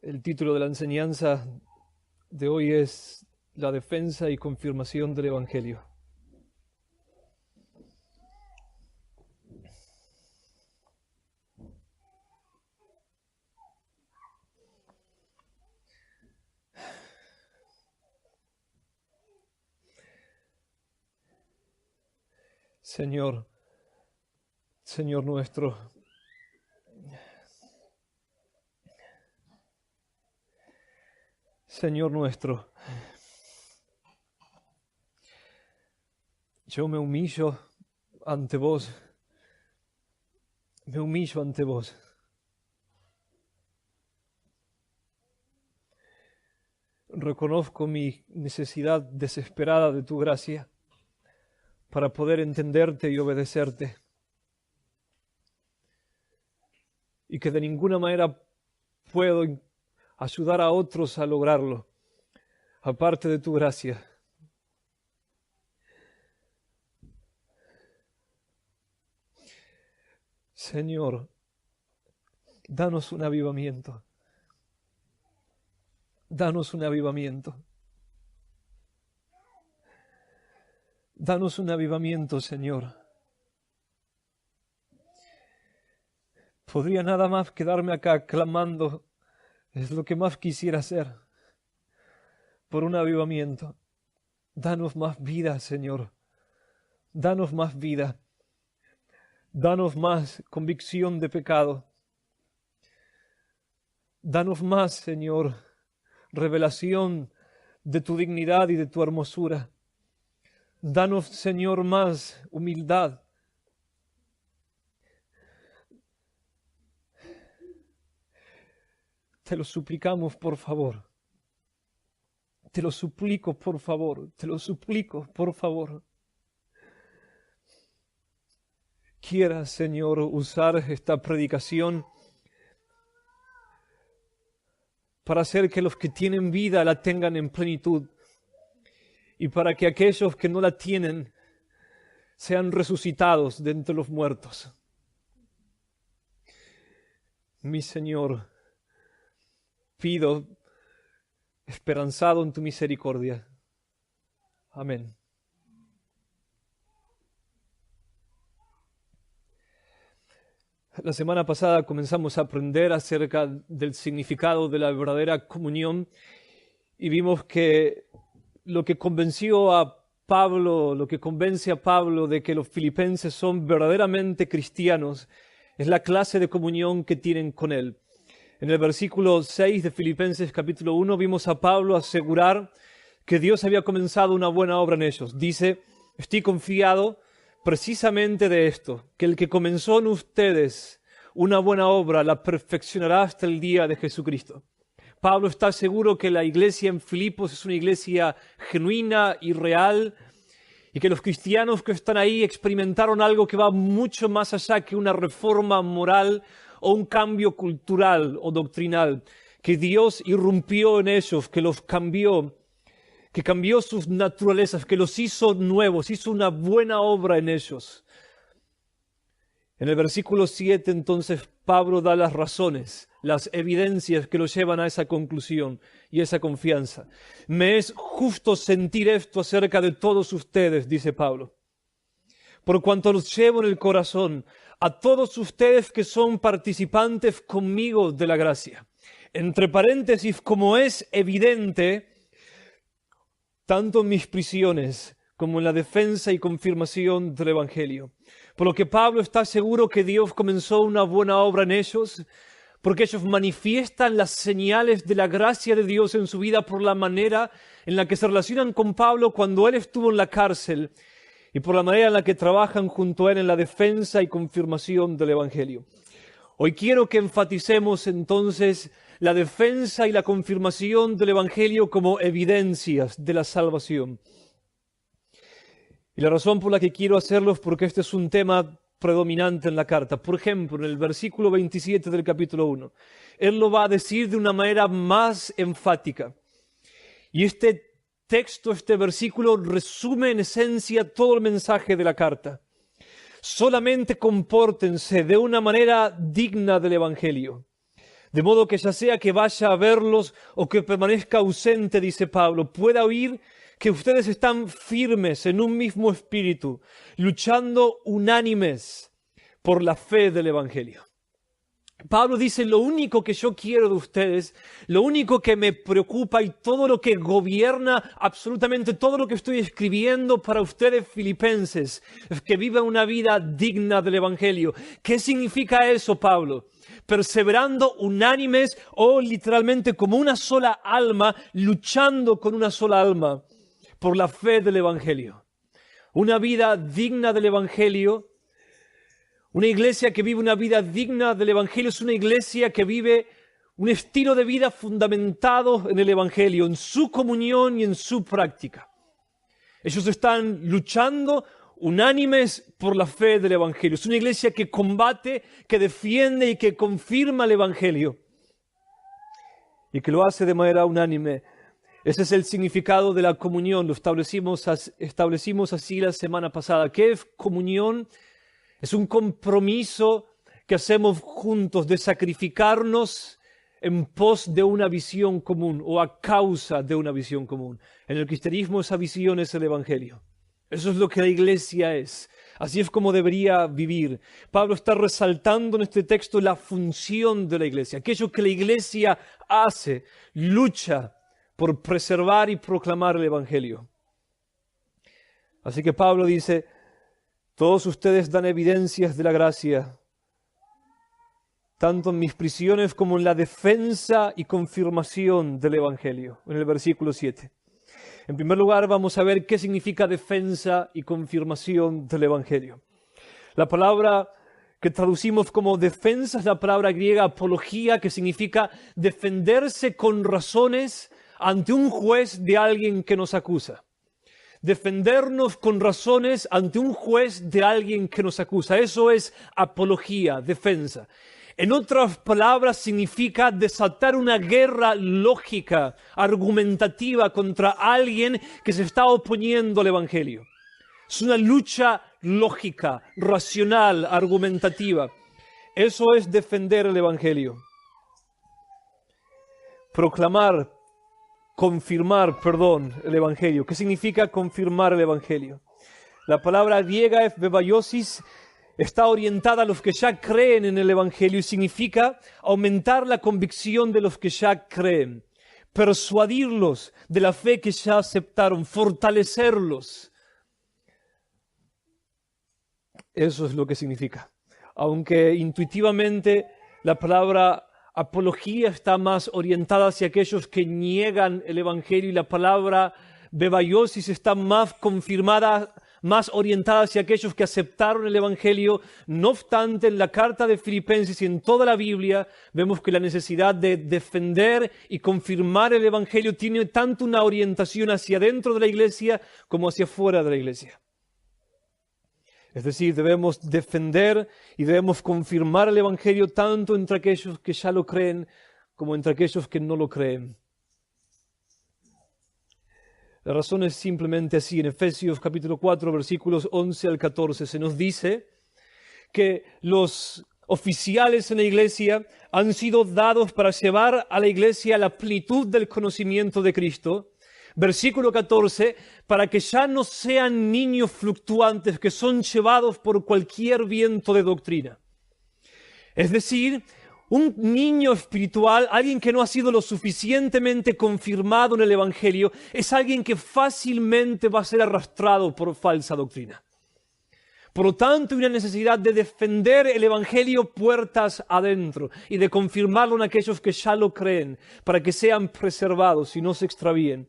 El título de la enseñanza de hoy es La defensa y confirmación del Evangelio. Señor, Señor nuestro, Señor nuestro, yo me humillo ante vos, me humillo ante vos. Reconozco mi necesidad desesperada de tu gracia para poder entenderte y obedecerte. Y que de ninguna manera puedo ayudar a otros a lograrlo, aparte de tu gracia. Señor, danos un avivamiento. Danos un avivamiento. Danos un avivamiento, Señor. Podría nada más quedarme acá clamando, es lo que más quisiera hacer, por un avivamiento. Danos más vida, Señor. Danos más vida. Danos más convicción de pecado. Danos más, Señor, revelación de tu dignidad y de tu hermosura. Danos, Señor, más humildad. Te lo suplicamos, por favor. Te lo suplico, por favor. Te lo suplico, por favor. Quiera, Señor, usar esta predicación para hacer que los que tienen vida la tengan en plenitud y para que aquellos que no la tienen sean resucitados de entre los muertos. Mi Señor, pido, esperanzado en tu misericordia. Amén. La semana pasada comenzamos a aprender acerca del significado de la verdadera comunión y vimos que lo que convenció a Pablo, lo que convence a Pablo de que los filipenses son verdaderamente cristianos es la clase de comunión que tienen con él. En el versículo 6 de Filipenses capítulo 1 vimos a Pablo asegurar que Dios había comenzado una buena obra en ellos. Dice, estoy confiado precisamente de esto, que el que comenzó en ustedes una buena obra la perfeccionará hasta el día de Jesucristo. Pablo está seguro que la iglesia en Filipos es una iglesia genuina y real y que los cristianos que están ahí experimentaron algo que va mucho más allá que una reforma moral o un cambio cultural o doctrinal, que Dios irrumpió en ellos, que los cambió, que cambió sus naturalezas, que los hizo nuevos, hizo una buena obra en ellos. En el versículo 7 entonces Pablo da las razones, las evidencias que lo llevan a esa conclusión y esa confianza. Me es justo sentir esto acerca de todos ustedes, dice Pablo, por cuanto los llevo en el corazón, a todos ustedes que son participantes conmigo de la gracia. Entre paréntesis, como es evidente, tanto en mis prisiones como en la defensa y confirmación del Evangelio. Por lo que Pablo está seguro que Dios comenzó una buena obra en ellos, porque ellos manifiestan las señales de la gracia de Dios en su vida por la manera en la que se relacionan con Pablo cuando él estuvo en la cárcel y por la manera en la que trabajan junto a él en la defensa y confirmación del Evangelio. Hoy quiero que enfaticemos entonces la defensa y la confirmación del Evangelio como evidencias de la salvación. Y la razón por la que quiero hacerlo es porque este es un tema predominante en la carta. Por ejemplo, en el versículo 27 del capítulo 1, él lo va a decir de una manera más enfática. Y este texto, este versículo, resume en esencia todo el mensaje de la carta. Solamente compórtense de una manera digna del Evangelio. De modo que ya sea que vaya a verlos o que permanezca ausente, dice Pablo, pueda oír que ustedes están firmes en un mismo espíritu, luchando unánimes por la fe del Evangelio. Pablo dice, lo único que yo quiero de ustedes, lo único que me preocupa y todo lo que gobierna absolutamente todo lo que estoy escribiendo para ustedes filipenses, es que vivan una vida digna del Evangelio. ¿Qué significa eso, Pablo? Perseverando unánimes o literalmente como una sola alma, luchando con una sola alma por la fe del Evangelio. Una vida digna del Evangelio. Una iglesia que vive una vida digna del Evangelio es una iglesia que vive un estilo de vida fundamentado en el Evangelio, en su comunión y en su práctica. Ellos están luchando unánimes por la fe del Evangelio. Es una iglesia que combate, que defiende y que confirma el Evangelio. Y que lo hace de manera unánime. Ese es el significado de la comunión. Lo establecimos así la semana pasada. ¿Qué es comunión? Es un compromiso que hacemos juntos de sacrificarnos en pos de una visión común o a causa de una visión común. En el cristianismo esa visión es el Evangelio. Eso es lo que la iglesia es. Así es como debería vivir. Pablo está resaltando en este texto la función de la iglesia. Aquello que la iglesia hace, lucha por preservar y proclamar el Evangelio. Así que Pablo dice, todos ustedes dan evidencias de la gracia, tanto en mis prisiones como en la defensa y confirmación del Evangelio, en el versículo 7. En primer lugar, vamos a ver qué significa defensa y confirmación del Evangelio. La palabra que traducimos como defensa es la palabra griega apología, que significa defenderse con razones ante un juez de alguien que nos acusa. Defendernos con razones ante un juez de alguien que nos acusa. Eso es apología, defensa. En otras palabras, significa desatar una guerra lógica, argumentativa contra alguien que se está oponiendo al Evangelio. Es una lucha lógica, racional, argumentativa. Eso es defender el Evangelio. Confirmar el Evangelio. ¿Qué significa confirmar el Evangelio? La palabra griega ephebaios está orientada a los que ya creen en el Evangelio y significa aumentar la convicción de los que ya creen, persuadirlos de la fe que ya aceptaron, fortalecerlos. Eso es lo que significa. Aunque intuitivamente la palabra apología está más orientada hacia aquellos que niegan el Evangelio y la palabra bebaiosis está más confirmada, más orientada hacia aquellos que aceptaron el Evangelio. No obstante, en la carta de Filipenses y en toda la Biblia vemos que la necesidad de defender y confirmar el Evangelio tiene tanto una orientación hacia dentro de la iglesia como hacia fuera de la iglesia. Es decir, debemos defender y debemos confirmar el Evangelio tanto entre aquellos que ya lo creen como entre aquellos que no lo creen. La razón es simplemente así. En Efesios capítulo 4, versículos 11 al 14, se nos dice que los oficiales en la iglesia han sido dados para llevar a la iglesia a la plenitud del conocimiento de Cristo. Versículo 14, para que ya no sean niños fluctuantes que son llevados por cualquier viento de doctrina. Es decir, un niño espiritual, alguien que no ha sido lo suficientemente confirmado en el Evangelio, es alguien que fácilmente va a ser arrastrado por falsa doctrina. Por lo tanto, hay una necesidad de defender el Evangelio puertas adentro y de confirmarlo en aquellos que ya lo creen, para que sean preservados y no se extravíen.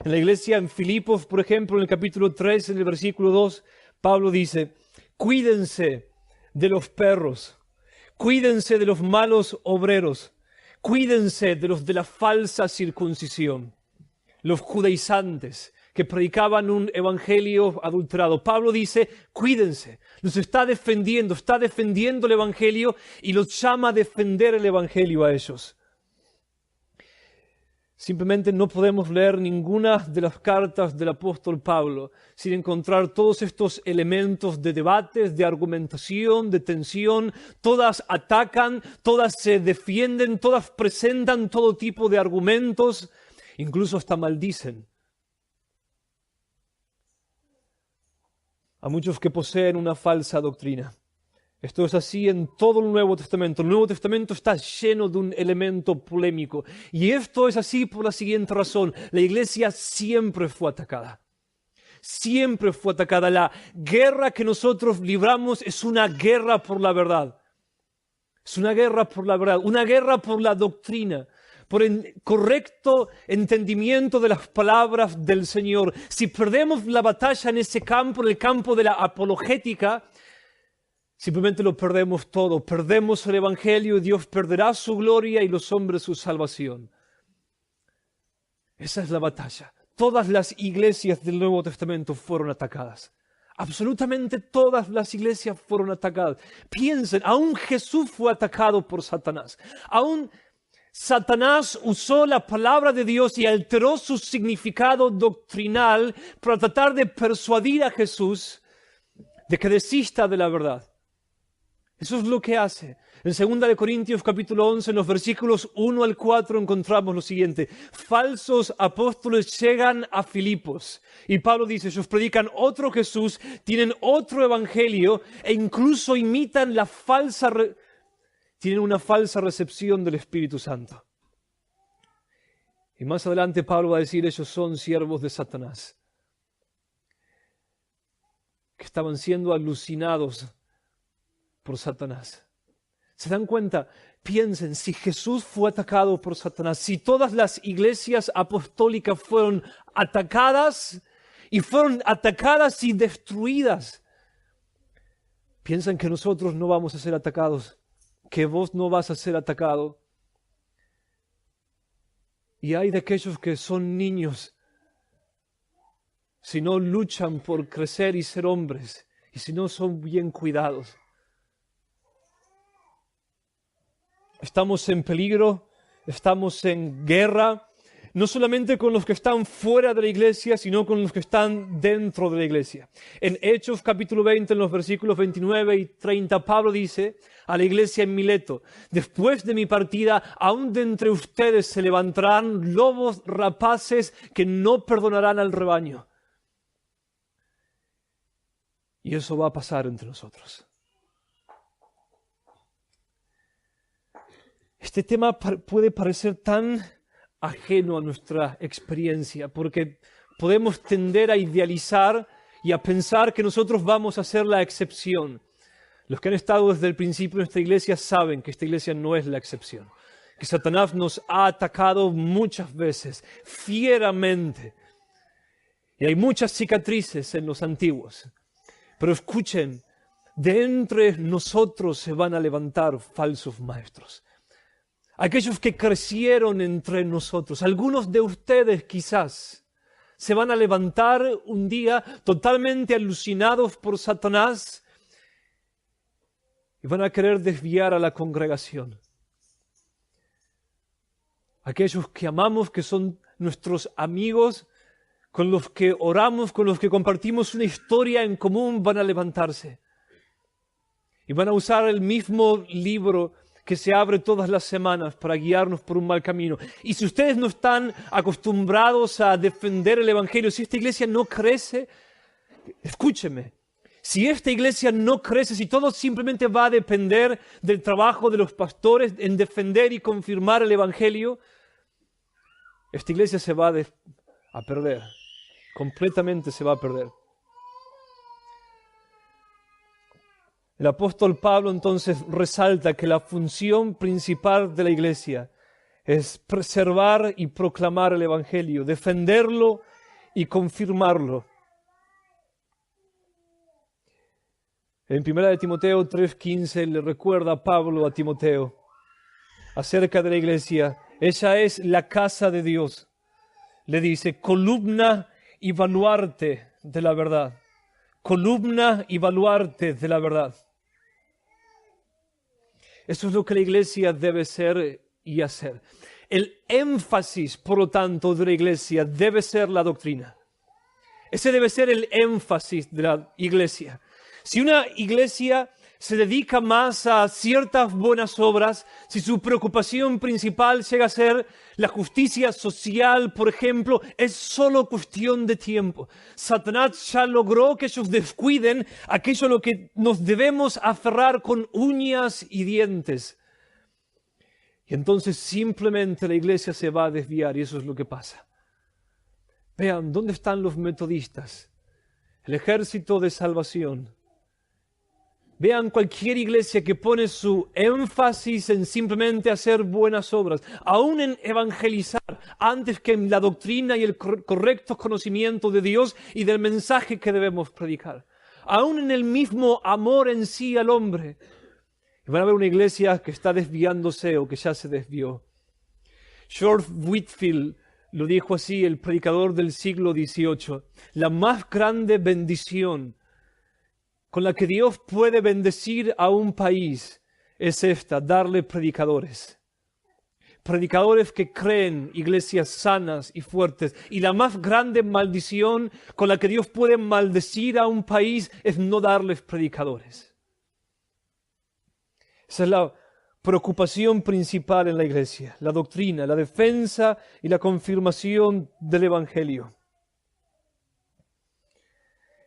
En la iglesia en Filipos, por ejemplo, en el capítulo 3, en el versículo 2, Pablo dice, cuídense de los perros, cuídense de los malos obreros, cuídense de los de la falsa circuncisión, los judaizantes que predicaban un evangelio adulterado. Pablo dice, cuídense, los está defendiendo el evangelio y los llama a defender el evangelio a ellos. Simplemente no podemos leer ninguna de las cartas del apóstol Pablo sin encontrar todos estos elementos de debates, de argumentación, de tensión. Todas atacan, todas se defienden, todas presentan todo tipo de argumentos, incluso hasta maldicen a muchos que poseen una falsa doctrina. Esto es así en todo el Nuevo Testamento. El Nuevo Testamento está lleno de un elemento polémico. Y esto es así por la siguiente razón. La iglesia siempre fue atacada. Siempre fue atacada. La guerra que nosotros libramos es una guerra por la verdad. Es una guerra por la verdad, una guerra por la doctrina, por el correcto entendimiento de las palabras del Señor. Si perdemos la batalla en ese campo, en el campo de la apologética, simplemente lo perdemos todo. Perdemos el Evangelio, Dios perderá su gloria y los hombres su salvación. Esa es la batalla. Todas las iglesias del Nuevo Testamento fueron atacadas. Absolutamente todas las iglesias fueron atacadas. Piensen, aún Jesús fue atacado por Satanás. Aún Satanás usó la palabra de Dios y alteró su significado doctrinal para tratar de persuadir a Jesús de que desista de la verdad. Eso es lo que hace. En 2 Corintios capítulo 11, en los versículos 1 al 4, encontramos lo siguiente. Falsos apóstoles llegan a Filipos. Y Pablo dice, ellos predican otro Jesús, tienen otro evangelio e incluso imitan tienen una falsa recepción del Espíritu Santo. Y más adelante Pablo va a decir, ellos son siervos de Satanás, que estaban siendo alucinados por Satanás. ¿Se dan cuenta? Piensen, si Jesús fue atacado por Satanás, si todas las iglesias apostólicas fueron atacadas y destruidas, piensan que nosotros no vamos a ser atacados, que vos no vas a ser atacado. Y hay de aquellos que son niños, si no luchan por crecer y ser hombres, y si no son bien cuidados. Estamos en peligro, estamos en guerra, no solamente con los que están fuera de la iglesia, sino con los que están dentro de la iglesia. En Hechos capítulo 20, en los versículos 29 y 30, Pablo dice a la iglesia en Mileto, después de mi partida, aún de entre ustedes se levantarán lobos rapaces que no perdonarán al rebaño. Y eso va a pasar entre nosotros. Este tema puede parecer tan ajeno a nuestra experiencia, porque podemos tender a idealizar y a pensar que nosotros vamos a ser la excepción. Los que han estado desde el principio en esta iglesia saben que esta iglesia no es la excepción, que Satanás nos ha atacado muchas veces, fieramente, y hay muchas cicatrices en los antiguos. Pero escuchen, de entre nosotros se van a levantar falsos maestros. Aquellos que crecieron entre nosotros, algunos de ustedes quizás, se van a levantar un día totalmente alucinados por Satanás y van a querer desviar a la congregación. Aquellos que amamos, que son nuestros amigos, con los que oramos, con los que compartimos una historia en común, van a levantarse y van a usar el mismo libro que se abre todas las semanas para guiarnos por un mal camino. Y si ustedes no están acostumbrados a defender el Evangelio, si esta iglesia no crece, escúcheme, si esta iglesia no crece, si todo simplemente va a depender del trabajo de los pastores en defender y confirmar el Evangelio, esta iglesia se va a perder, completamente se va a perder. El apóstol Pablo entonces resalta que la función principal de la iglesia es preservar y proclamar el Evangelio, defenderlo y confirmarlo. En 1 Timoteo 3:15 le recuerda Pablo a Timoteo acerca de la iglesia. Ella es la casa de Dios. Le dice, columna y baluarte de la verdad. Columna y baluarte de la verdad. Eso es lo que la iglesia debe ser y hacer. El énfasis, por lo tanto, de la iglesia debe ser la doctrina. Ese debe ser el énfasis de la iglesia. Si una iglesia se dedica más a ciertas buenas obras, si su preocupación principal llega a ser la justicia social, por ejemplo, es solo cuestión de tiempo. Satanás ya logró que ellos descuiden aquello a lo que nos debemos aferrar con uñas y dientes. Y entonces simplemente la iglesia se va a desviar y eso es lo que pasa. Vean, ¿dónde están los metodistas? El ejército de salvación. Vean cualquier iglesia que pone su énfasis en simplemente hacer buenas obras, aún en evangelizar, antes que en la doctrina y el correcto conocimiento de Dios y del mensaje que debemos predicar. Aún en el mismo amor en sí al hombre. Y van a ver una iglesia que está desviándose o que ya se desvió. George Whitefield lo dijo así, el predicador del siglo XVIII. La más grande bendición con la que Dios puede bendecir a un país es esta, darle predicadores. Predicadores que creen, iglesias sanas y fuertes. Y la más grande maldición con la que Dios puede maldecir a un país es no darles predicadores. Esa es la preocupación principal en la iglesia, la doctrina, la defensa y la confirmación del Evangelio.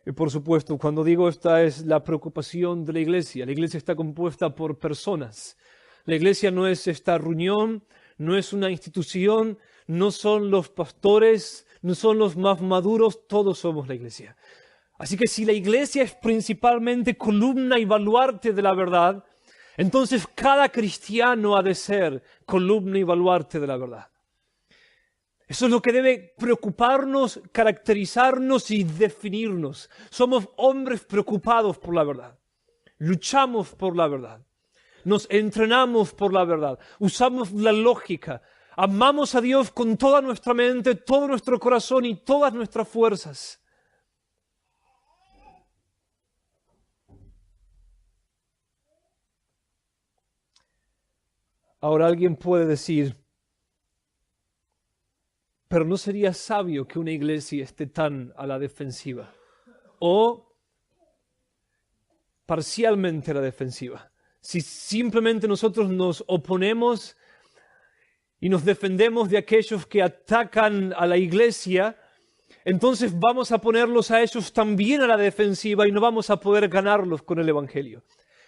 Y por supuesto, cuando digo esta es la preocupación de la iglesia está compuesta por personas. La iglesia no es esta reunión, no es una institución, no son los pastores, no son los más maduros, todos somos la iglesia. Así que si la iglesia es principalmente columna y baluarte de la verdad, entonces cada cristiano ha de ser columna y baluarte de la verdad. Eso es lo que debe preocuparnos, caracterizarnos y definirnos. Somos hombres preocupados por la verdad. Luchamos por la verdad. Nos entrenamos por la verdad. Usamos la lógica. Amamos a Dios con toda nuestra mente, todo nuestro corazón y todas nuestras fuerzas. Ahora alguien puede decir, pero no sería sabio que una iglesia esté tan a la defensiva o parcialmente a la defensiva. Si simplemente nosotros nos oponemos y nos defendemos de aquellos que atacan a la iglesia, entonces vamos a ponerlos a ellos también a la defensiva y no vamos a poder ganarlos con el Evangelio.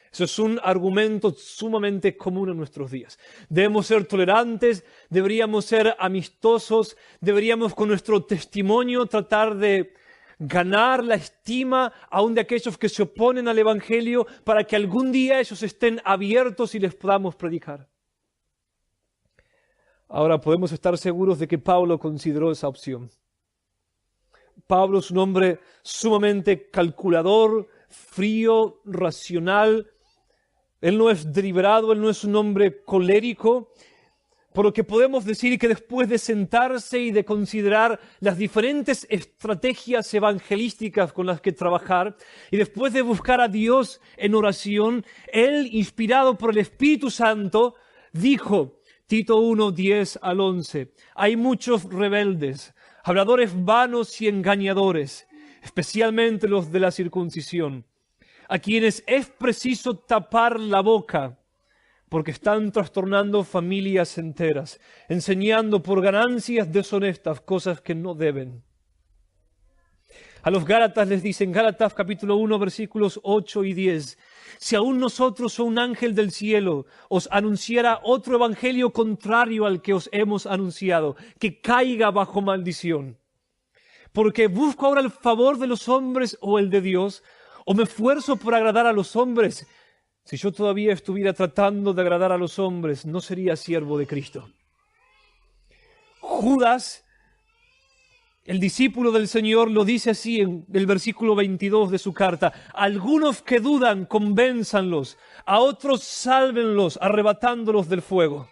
Eso es un argumento sumamente común en nuestros días. Debemos ser tolerantes, deberíamos ser amistosos, deberíamos con nuestro testimonio tratar de ganar la estima aún de aquellos que se oponen al Evangelio para que algún día ellos estén abiertos y les podamos predicar. Ahora podemos estar seguros de que Pablo consideró esa opción. Pablo es un hombre sumamente calculador, frío, racional. Él no es deliberado, él no es un hombre colérico, por lo que podemos decir que después de sentarse y de considerar las diferentes estrategias evangelísticas con las que trabajar, y después de buscar a Dios en oración, él, inspirado por el Espíritu Santo, dijo, Tito 1, 10 al 11, hay muchos rebeldes, habladores vanos y engañadores, especialmente los de la circuncisión, a quienes es preciso tapar la boca, porque están trastornando familias enteras, enseñando por ganancias deshonestas cosas que no deben. A los Gálatas les dicen, Gálatas capítulo 1, versículos 8 y 10, si aún nosotros o un ángel del cielo os anunciara otro evangelio contrario al que os hemos anunciado, que caiga bajo maldición. Porque busco ahora el favor de los hombres o el de Dios, o me esfuerzo por agradar a los hombres. Si yo todavía estuviera tratando de agradar a los hombres, no sería siervo de Cristo. Judas, el discípulo del Señor, lo dice así en el versículo 22 de su carta. Algunos que dudan, convénzanlos. A otros, sálvenlos, arrebatándolos del fuego.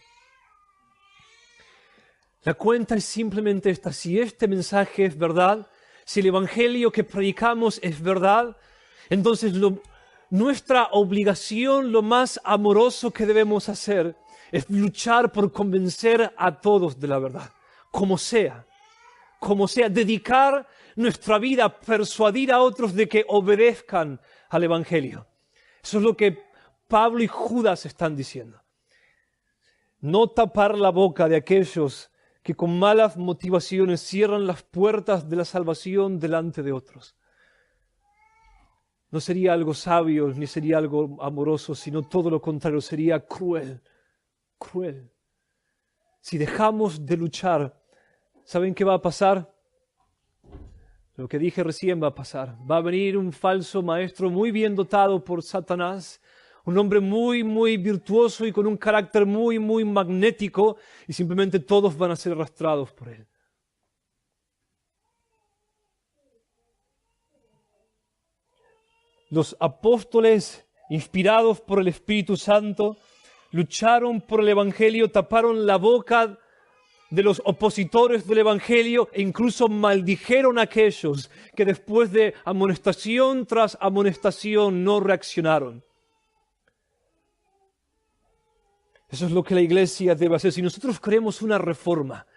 La cuenta es simplemente esta. Si este mensaje es verdad, si el evangelio que predicamos es verdad, entonces nuestra obligación, lo más amoroso que debemos hacer, Es luchar por convencer a todos de la verdad, como sea, dedicar nuestra vida a persuadir a otros de que obedezcan al Evangelio. Eso es lo que Pablo y Judas están diciendo. No tapar la boca de aquellos que con malas motivaciones cierran las puertas de la salvación delante de otros. No sería algo sabio ni sería algo amoroso, sino todo lo contrario, sería cruel. Si dejamos de luchar, ¿saben qué va a pasar? Lo que dije recién va a pasar. Va a venir un falso maestro muy bien dotado por Satanás, un hombre muy, muy virtuoso y con un carácter muy, muy magnético, y simplemente todos van a ser arrastrados por él. Los apóstoles, inspirados por el Espíritu Santo, lucharon por el Evangelio, taparon la boca de los opositores del Evangelio e incluso maldijeron a aquellos que después de amonestación tras amonestación no reaccionaron. Eso es lo que la iglesia debe hacer. Si nosotros queremos una reforma,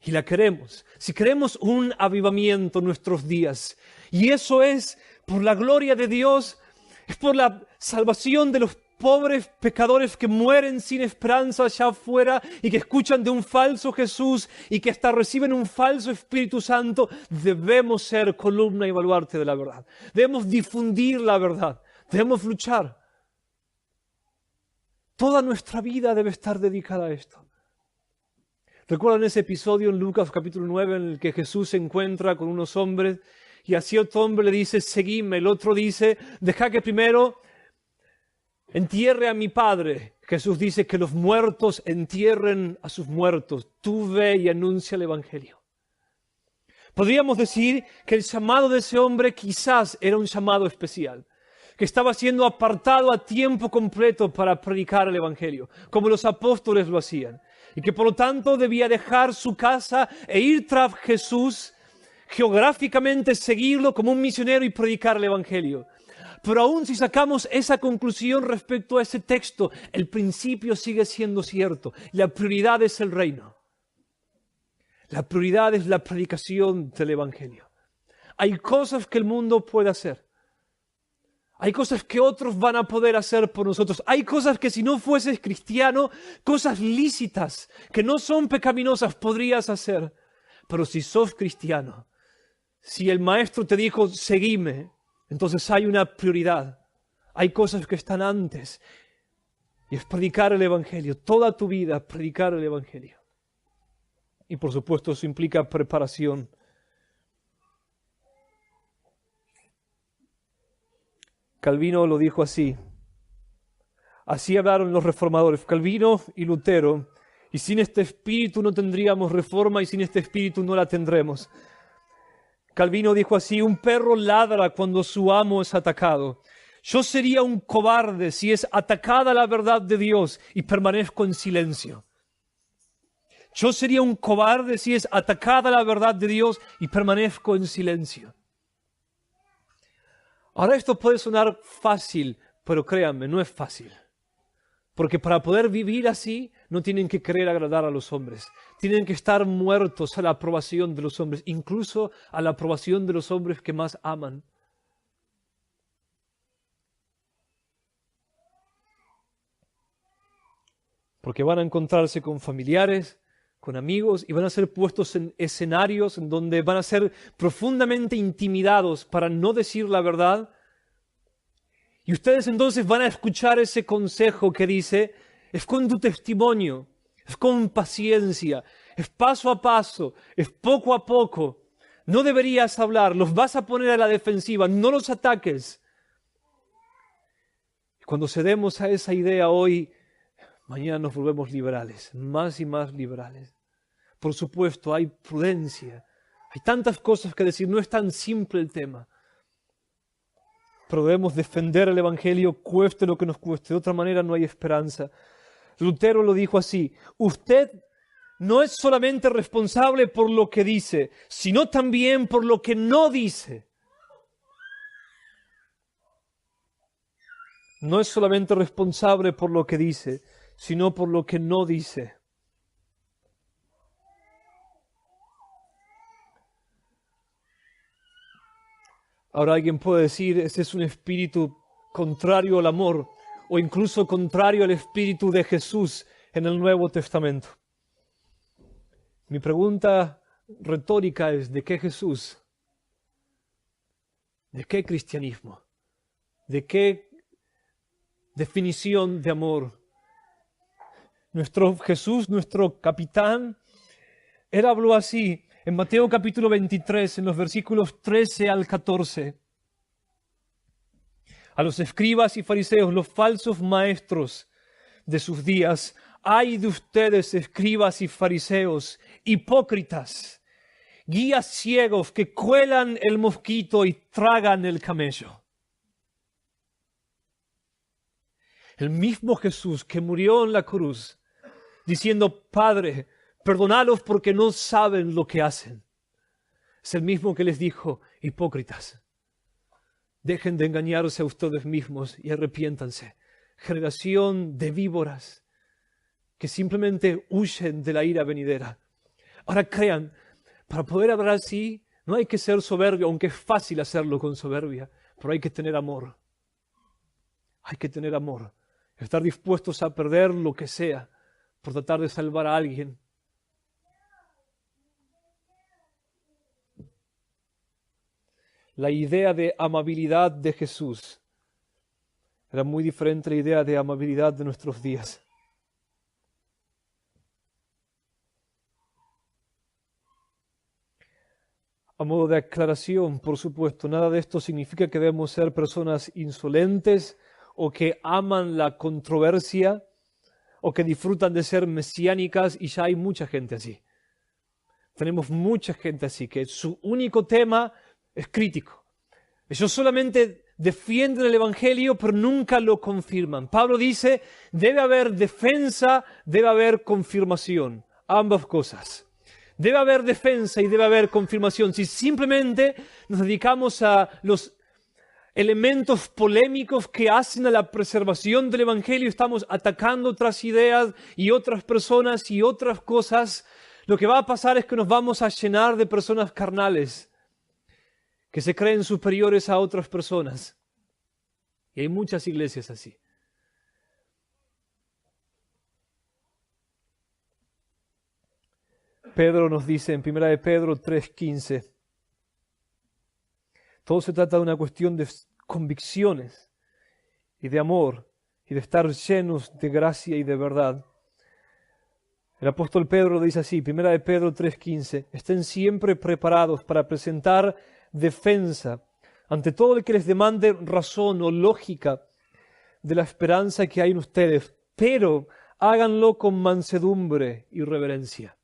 y la queremos, si queremos un avivamiento en nuestros días, y eso es por la gloria de Dios, es por la salvación de los pobres pecadores que mueren sin esperanza allá afuera y que escuchan de un falso Jesús y que hasta reciben un falso Espíritu Santo, debemos ser columna y baluarte de la verdad. Debemos difundir la verdad, debemos luchar. Toda nuestra vida debe estar dedicada a esto. ¿Recuerdan ese episodio en Lucas capítulo 9 en el que Jesús se encuentra con unos hombres y a cierto hombre le dice, seguidme? El otro dice, deja que primero entierre a mi padre. Jesús dice que los muertos entierren a sus muertos. Tú ve y anuncia el Evangelio. Podríamos decir que el llamado de ese hombre quizás era un llamado especial, que estaba siendo apartado a tiempo completo para predicar el Evangelio, como los apóstoles lo hacían, y que por lo tanto debía dejar su casa e ir tras Jesús, geográficamente seguirlo como un misionero y predicar el Evangelio. Pero aún si sacamos esa conclusión respecto a ese texto, el principio sigue siendo cierto. La prioridad es el reino. La prioridad es la predicación del Evangelio. Hay cosas que el mundo puede hacer. Hay cosas que otros van a poder hacer por nosotros. Hay cosas que si no fueses cristiano, cosas lícitas, que no son pecaminosas, podrías hacer. Pero si sos cristiano, si el maestro te dijo, seguime, entonces hay una prioridad. Hay cosas que están antes. Y es predicar el Evangelio. Toda tu vida, predicar el Evangelio. Y por supuesto eso implica preparación. Calvino lo dijo así. Así hablaron los reformadores, Calvino y Lutero. Y sin este espíritu no tendríamos reforma y sin este espíritu no la tendremos. Calvino dijo así, un perro ladra cuando su amo es atacado. Yo sería un cobarde si es atacada la verdad de Dios y permanezco en silencio. Yo sería un cobarde si es atacada la verdad de Dios y permanezco en silencio. Ahora esto puede sonar fácil, pero créanme, no es fácil. Porque para poder vivir así, no tienen que querer agradar a los hombres. Tienen que estar muertos a la aprobación de los hombres, incluso a la aprobación de los hombres que más aman. Porque van a encontrarse con familiares, con amigos, y van a ser puestos en escenarios en donde van a ser profundamente intimidados para no decir la verdad. Y ustedes entonces van a escuchar ese consejo que dice, es con tu testimonio, es con paciencia, es paso a paso, es poco a poco. No deberías hablar, los vas a poner a la defensiva, no los ataques. Cuando cedemos a esa idea hoy, mañana nos volvemos liberales, más y más liberales. Por supuesto, hay prudencia, hay tantas cosas que decir, no es tan simple el tema. Pero debemos defender el Evangelio, cueste lo que nos cueste. De otra manera no hay esperanza. Lutero lo dijo así, usted no es solamente responsable por lo que dice, sino también por lo que no dice. No es solamente responsable por lo que dice, sino por lo que no dice. Ahora alguien puede decir, ese es un espíritu contrario al amor, o incluso contrario al espíritu de Jesús en el Nuevo Testamento. Mi pregunta retórica es, ¿de qué Jesús? ¿De qué cristianismo? ¿De qué definición de amor? Nuestro Jesús, nuestro capitán, él habló así en Mateo capítulo 23, en los versículos 13 al 14. A los escribas y fariseos, los falsos maestros de sus días: ¡ay de ustedes, escribas y fariseos, hipócritas, guías ciegos que cuelan el mosquito y tragan el camello! El mismo Jesús que murió en la cruz, diciendo, Padre, perdónalos porque no saben lo que hacen, es el mismo que les dijo, hipócritas, dejen de engañarse a ustedes mismos y arrepiéntanse. Generación de víboras que simplemente huyen de la ira venidera. Ahora crean, para poder hablar así, no hay que ser soberbio, aunque es fácil hacerlo con soberbia, pero hay que tener amor. Hay que tener amor. Estar dispuestos a perder lo que sea por tratar de salvar a alguien. La idea de amabilidad de Jesús era muy diferente a la idea de amabilidad de nuestros días. A modo de aclaración, por supuesto, nada de esto significa que debemos ser personas insolentes o que aman la controversia o que disfrutan de ser mesiánicas, y ya hay mucha gente así. Tenemos mucha gente así, que su único tema es crítico. Ellos solamente defienden el Evangelio, pero nunca lo confirman. Pablo dice, debe haber defensa, debe haber confirmación. Ambas cosas. Debe haber defensa y debe haber confirmación. Si simplemente nos dedicamos a los elementos polémicos que hacen a la preservación del Evangelio, estamos atacando otras ideas y otras personas y otras cosas, lo que va a pasar es que nos vamos a llenar de personas carnales que se creen superiores a otras personas. Y hay muchas iglesias así. Pedro nos dice en 1 de Pedro 3:15, todo se trata de una cuestión de convicciones y de amor y de estar llenos de gracia y de verdad. El apóstol Pedro dice así, 1 de Pedro 3:15, estén siempre preparados para presentar defensa ante todo el que les demande razón o lógica de la esperanza que hay en ustedes, pero háganlo con mansedumbre y reverencia.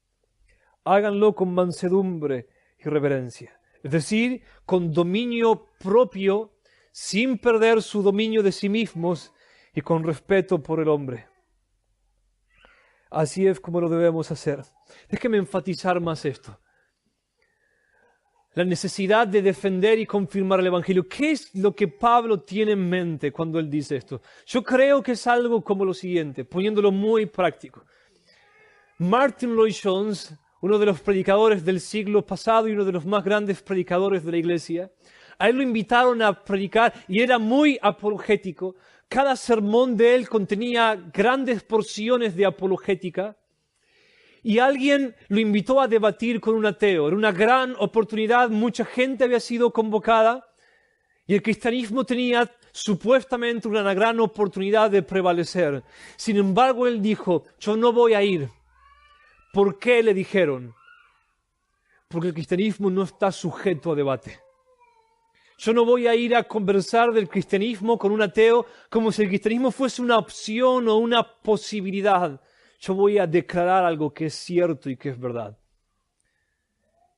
Háganlo con mansedumbre y reverencia. Es decir, con dominio propio, sin perder su dominio de sí mismos y con respeto por el hombre. Así es como lo debemos hacer. Déjeme enfatizar más esto. La necesidad de defender y confirmar el Evangelio. ¿Qué es lo que Pablo tiene en mente cuando él dice esto? Yo creo que es algo como lo siguiente, poniéndolo muy práctico. Martin Lloyd-Jones, uno de los predicadores del siglo pasado y uno de los más grandes predicadores de la iglesia, a él lo invitaron a predicar y era muy apologético. Cada sermón de él contenía grandes porciones de apologética. Y alguien lo invitó a debatir con un ateo. Era una gran oportunidad, mucha gente había sido convocada y el cristianismo tenía supuestamente una gran oportunidad de prevalecer. Sin embargo, él dijo, yo no voy a ir. ¿Por qué? Le dijeron. Porque el cristianismo no está sujeto a debate. Yo no voy a ir a conversar del cristianismo con un ateo como si el cristianismo fuese una opción o una posibilidad. Yo voy a declarar algo que es cierto y que es verdad.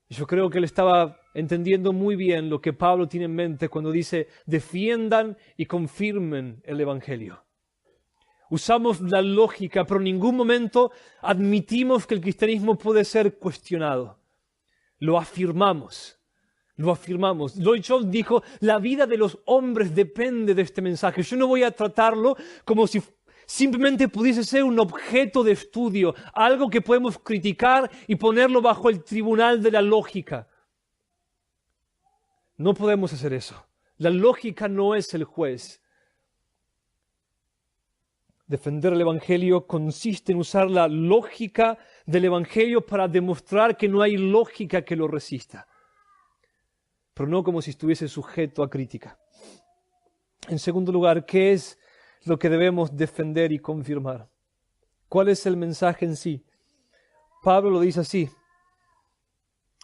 Y yo creo que él estaba entendiendo muy bien lo que Pablo tiene en mente cuando dice, defiendan y confirmen el Evangelio. Usamos la lógica, pero en ningún momento admitimos que el cristianismo puede ser cuestionado. Lo afirmamos. Lo afirmamos. Lloyd-Jones dijo, la vida de los hombres depende de este mensaje. Yo no voy a tratarlo como si simplemente pudiese ser un objeto de estudio, algo que podemos criticar y ponerlo bajo el tribunal de la lógica. No podemos hacer eso. La lógica no es el juez. Defender el Evangelio consiste en usar la lógica del Evangelio para demostrar que no hay lógica que lo resista, pero no como si estuviese sujeto a crítica. En segundo lugar, ¿qué es lo que debemos defender y confirmar? ¿Cuál es el mensaje en sí? Pablo lo dice así.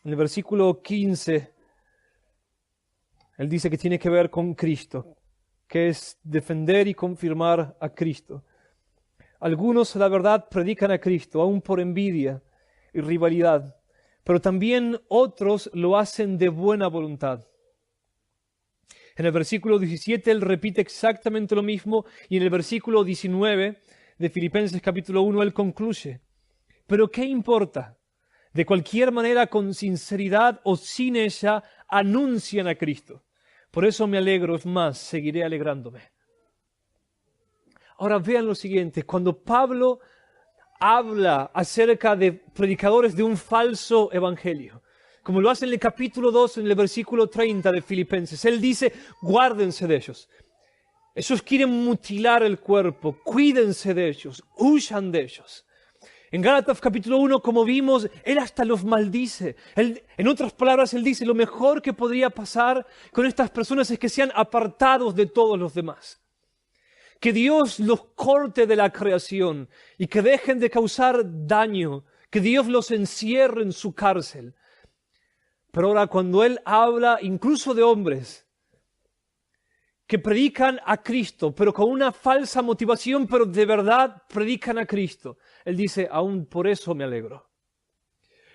En el versículo 15, él dice que tiene que ver con Cristo, que es defender y confirmar a Cristo. Algunos, la verdad, predican a Cristo, aún por envidia y rivalidad, pero también otros lo hacen de buena voluntad. En el versículo 17 él repite exactamente lo mismo, y en el versículo 19 de Filipenses capítulo 1 él concluye: ¿pero qué importa? De cualquier manera, con sinceridad o sin ella, anuncian a Cristo. Por eso me alegro, es más, seguiré alegrándome. Ahora vean lo siguiente, cuando Pablo habla acerca de predicadores de un falso evangelio, como lo hace en el capítulo 2, en el versículo 30 de Filipenses, él dice, guárdense de ellos. Ellos quieren mutilar el cuerpo, cuídense de ellos, huyan de ellos. En Gálatas capítulo 1, como vimos, él hasta los maldice. En otras palabras, él dice, lo mejor que podría pasar con estas personas es que sean apartados de todos los demás. Que Dios los corte de la creación y que dejen de causar daño, que Dios los encierre en su cárcel. Pero ahora cuando él habla incluso de hombres que predican a Cristo, pero con una falsa motivación, pero de verdad predican a Cristo, él dice, aún por eso me alegro.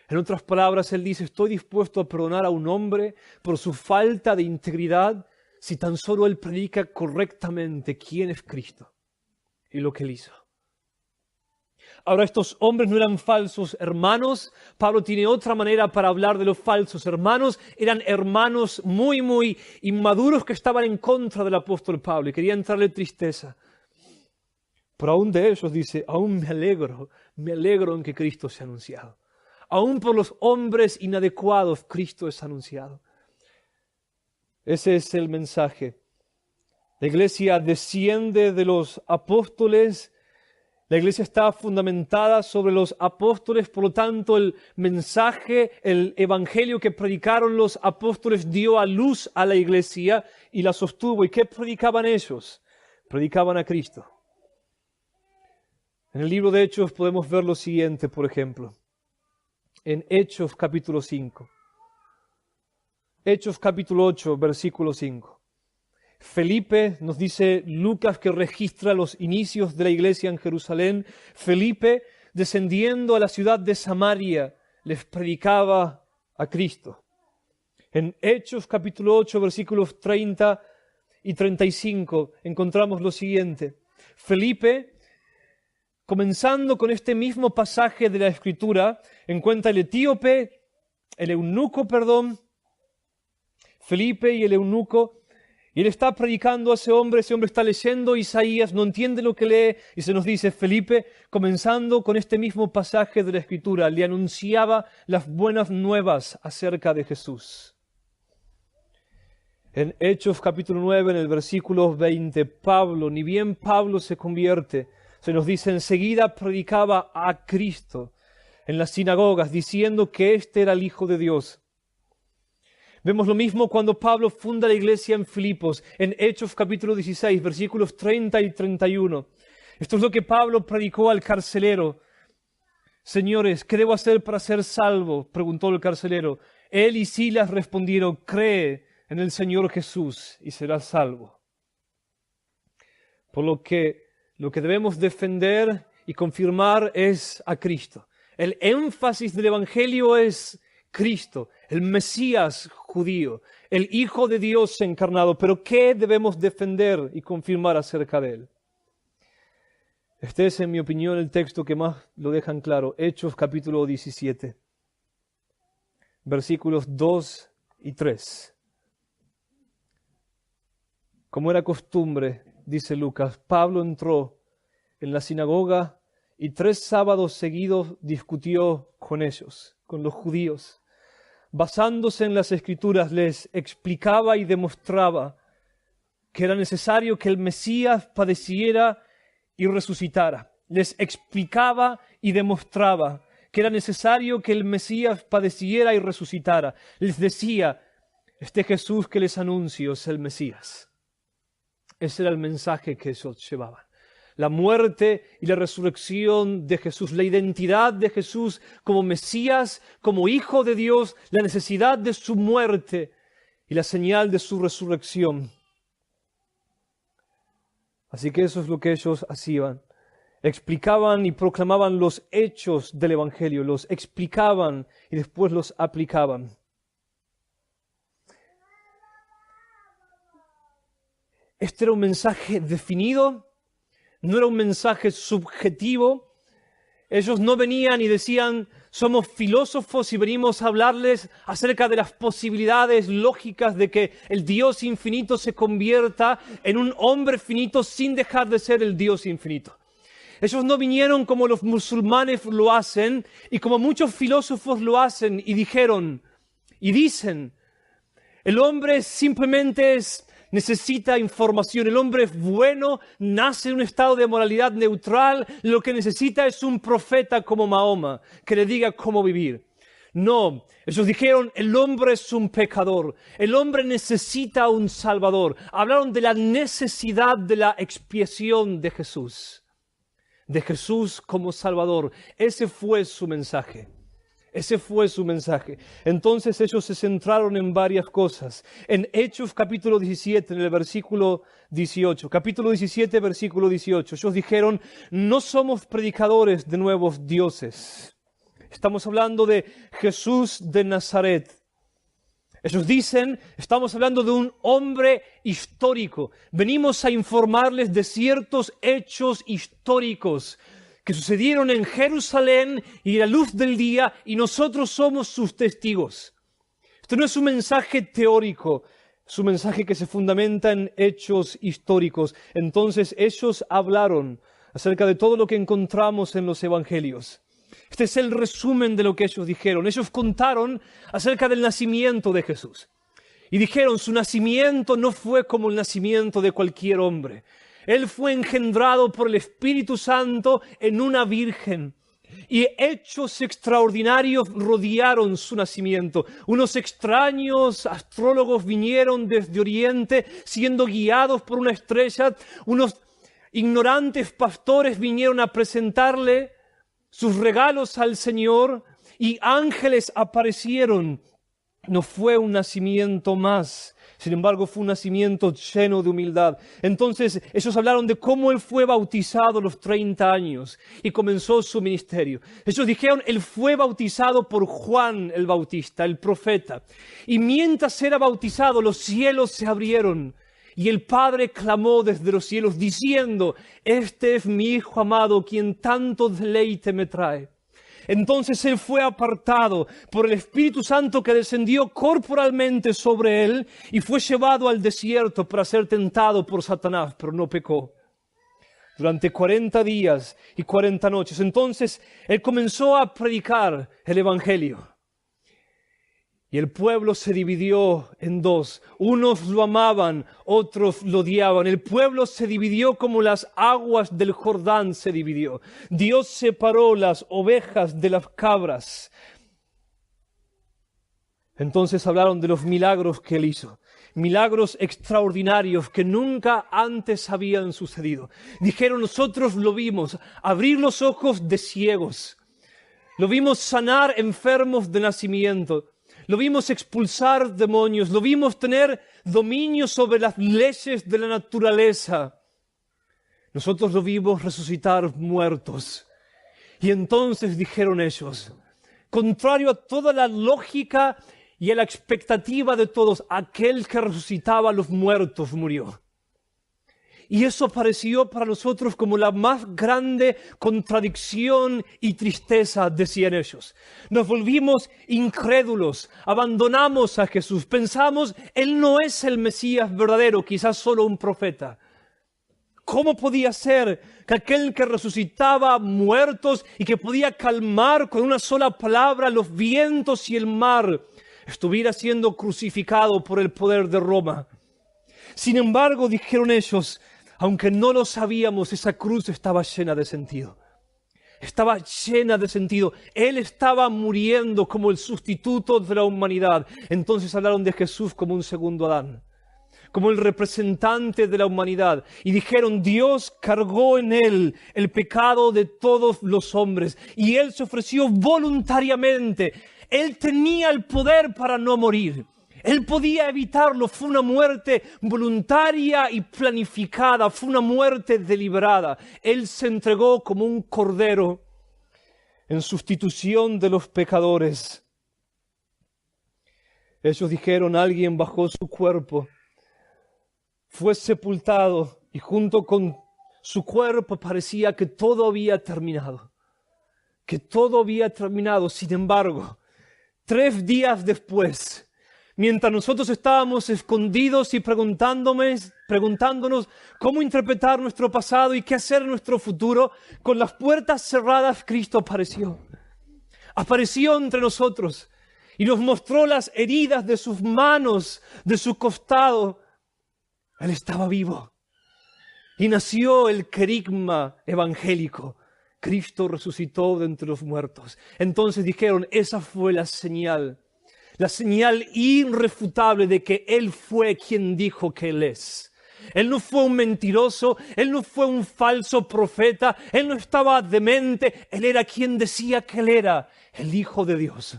En otras palabras, él dice, estoy dispuesto a perdonar a un hombre por su falta de integridad si tan solo él predica correctamente quién es Cristo y lo que él hizo. Ahora, estos hombres no eran falsos hermanos. Pablo tiene otra manera para hablar de los falsos hermanos. Eran hermanos muy inmaduros que estaban en contra del apóstol Pablo y querían traerle tristeza. Pero aún de ellos dice, aún me alegro en que Cristo sea anunciado. Aún por los hombres inadecuados, Cristo es anunciado. Ese es el mensaje. La iglesia desciende de los apóstoles. La iglesia está fundamentada sobre los apóstoles. Por lo tanto, el mensaje, el evangelio que predicaron los apóstoles dio a luz a la iglesia y la sostuvo. ¿Y qué predicaban ellos? Predicaban a Cristo. En el libro de Hechos podemos ver lo siguiente, por ejemplo. En Hechos capítulo 5. Hechos capítulo 8, versículo 5. Felipe, nos dice Lucas que registra los inicios de la iglesia en Jerusalén. Felipe, descendiendo a la ciudad de Samaria, les predicaba a Cristo. En Hechos capítulo 8, versículos 30 y 35, encontramos lo siguiente. Felipe, comenzando con este mismo pasaje de la Escritura, encuentra el eunuco, Felipe y el eunuco, y él está predicando a ese hombre está leyendo Isaías, no entiende lo que lee, y se nos dice, Felipe, comenzando con este mismo pasaje de la Escritura, le anunciaba las buenas nuevas acerca de Jesús. En Hechos capítulo 9, en el versículo 20, Pablo, ni bien Pablo se convierte, se nos dice, enseguida predicaba a Cristo en las sinagogas, diciendo que éste era el Hijo de Dios. Vemos lo mismo cuando Pablo funda la iglesia en Filipos, en Hechos capítulo 16, versículos 30 y 31. Esto es lo que Pablo predicó al carcelero. Señores, ¿qué debo hacer para ser salvo?, preguntó el carcelero. Él y Silas respondieron, cree en el Señor Jesús y serás salvo. Por lo que debemos defender y confirmar es a Cristo. El énfasis del Evangelio es Cristo, el Mesías judío, el Hijo de Dios encarnado. Pero ¿qué debemos defender y confirmar acerca de él? Este es, en mi opinión, el texto que más lo dejan claro. Hechos capítulo 17, versículos 2 y 3. Como era costumbre, dice Lucas, Pablo entró en la sinagoga y 3 sábados seguidos discutió con ellos, con los judíos. Basándose en las Escrituras, les explicaba y demostraba que era necesario que el Mesías padeciera y resucitara. Les explicaba y demostraba que era necesario que el Mesías padeciera y resucitara. Les decía, este Jesús que les anuncio es el Mesías. Ese era el mensaje que ellos llevaban. La muerte y la resurrección de Jesús, la identidad de Jesús como Mesías, como Hijo de Dios, la necesidad de su muerte y la señal de su resurrección. Así que eso es lo que ellos hacían. Explicaban y proclamaban los hechos del Evangelio, los explicaban y después los aplicaban. Este era un mensaje definido, no era un mensaje subjetivo. Ellos no venían y decían, somos filósofos y venimos a hablarles acerca de las posibilidades lógicas de que el Dios infinito se convierta en un hombre finito sin dejar de ser el Dios infinito. Ellos no vinieron como los musulmanes lo hacen y como muchos filósofos lo hacen y dijeron y dicen, el hombre simplemente necesita información. El hombre es bueno, nace en un estado de moralidad neutral. Lo que necesita es un profeta como Mahoma que le diga cómo vivir. No, ellos dijeron, el hombre es un pecador. El hombre necesita un salvador. Hablaron de la necesidad de la expiación de Jesús. De Jesús como salvador. Ese fue su mensaje. Ese fue su mensaje. Entonces ellos se centraron en varias cosas. En Hechos capítulo 17, en el versículo 18. Capítulo 17, versículo 18. Ellos dijeron, no somos predicadores de nuevos dioses. Estamos hablando de Jesús de Nazaret. Ellos dicen, estamos hablando de un hombre histórico. Venimos a informarles de ciertos hechos históricos que sucedieron en Jerusalén y a la luz del día, y nosotros somos sus testigos. Esto no es un mensaje teórico, es un mensaje que se fundamenta en hechos históricos. Entonces ellos hablaron acerca de todo lo que encontramos en los evangelios. Este es el resumen de lo que ellos dijeron. Ellos contaron acerca del nacimiento de Jesús. Y dijeron, su nacimiento no fue como el nacimiento de cualquier hombre. Él fue engendrado por el Espíritu Santo en una virgen. Y hechos extraordinarios rodearon su nacimiento. Unos extraños astrólogos vinieron desde Oriente siendo guiados por una estrella. Unos ignorantes pastores vinieron a presentarle sus regalos al Señor y ángeles aparecieron. No fue un nacimiento más. Sin embargo, fue un nacimiento lleno de humildad. Entonces, ellos hablaron de cómo Él fue bautizado a los 30 años y comenzó su ministerio. Ellos dijeron, Él fue bautizado por Juan el Bautista, el profeta. Y mientras era bautizado, los cielos se abrieron y el Padre clamó desde los cielos diciendo, este es mi Hijo amado, quien tanto deleite me trae. Entonces Él fue apartado por el Espíritu Santo que descendió corporalmente sobre Él y fue llevado al desierto para ser tentado por Satanás, pero no pecó. Durante 40 días y 40 noches. Entonces Él comenzó a predicar el Evangelio. Y el pueblo se dividió en dos. Unos lo amaban, otros lo odiaban. El pueblo se dividió como las aguas del Jordán se dividió. Dios separó las ovejas de las cabras. Entonces hablaron de los milagros que Él hizo. Milagros extraordinarios que nunca antes habían sucedido. Dijeron, nosotros lo vimos, abrir los ojos de ciegos. Lo vimos sanar enfermos de nacimiento. Lo vimos expulsar demonios, lo vimos tener dominio sobre las leyes de la naturaleza. Nosotros lo vimos resucitar muertos. Y entonces dijeron ellos, contrario a toda la lógica y a la expectativa de todos, aquel que resucitaba a los muertos murió. Y eso pareció para nosotros como la más grande contradicción y tristeza, decían ellos. Nos volvimos incrédulos, abandonamos a Jesús, pensamos, Él no es el Mesías verdadero, quizás solo un profeta. ¿Cómo podía ser que aquel que resucitaba muertos y que podía calmar con una sola palabra los vientos y el mar estuviera siendo crucificado por el poder de Roma? Sin embargo, dijeron ellos, aunque no lo sabíamos, esa cruz estaba llena de sentido. Estaba llena de sentido. Él estaba muriendo como el sustituto de la humanidad. Entonces hablaron de Jesús como un segundo Adán, como el representante de la humanidad. Y dijeron, Dios cargó en él el pecado de todos los hombres. Y él se ofreció voluntariamente. Él tenía el poder para no morir. Él podía evitarlo. Fue una muerte voluntaria y planificada. Fue una muerte deliberada. Él se entregó como un cordero en sustitución de los pecadores. Ellos dijeron, alguien bajó su cuerpo, fue sepultado y junto con su cuerpo parecía que todo había terminado. Que todo había terminado. Sin embargo, 3 días después, mientras nosotros estábamos escondidos y preguntándonos cómo interpretar nuestro pasado y qué hacer en nuestro futuro, con las puertas cerradas, Cristo apareció. Apareció entre nosotros y nos mostró las heridas de sus manos, de su costado. Él estaba vivo. Y nació el querigma evangélico. Cristo resucitó de entre los muertos. Entonces dijeron, esa fue la señal irrefutable de que Él fue quien dijo que Él es. Él no fue un mentiroso, Él no fue un falso profeta, Él no estaba demente, Él era quien decía que Él era el Hijo de Dios,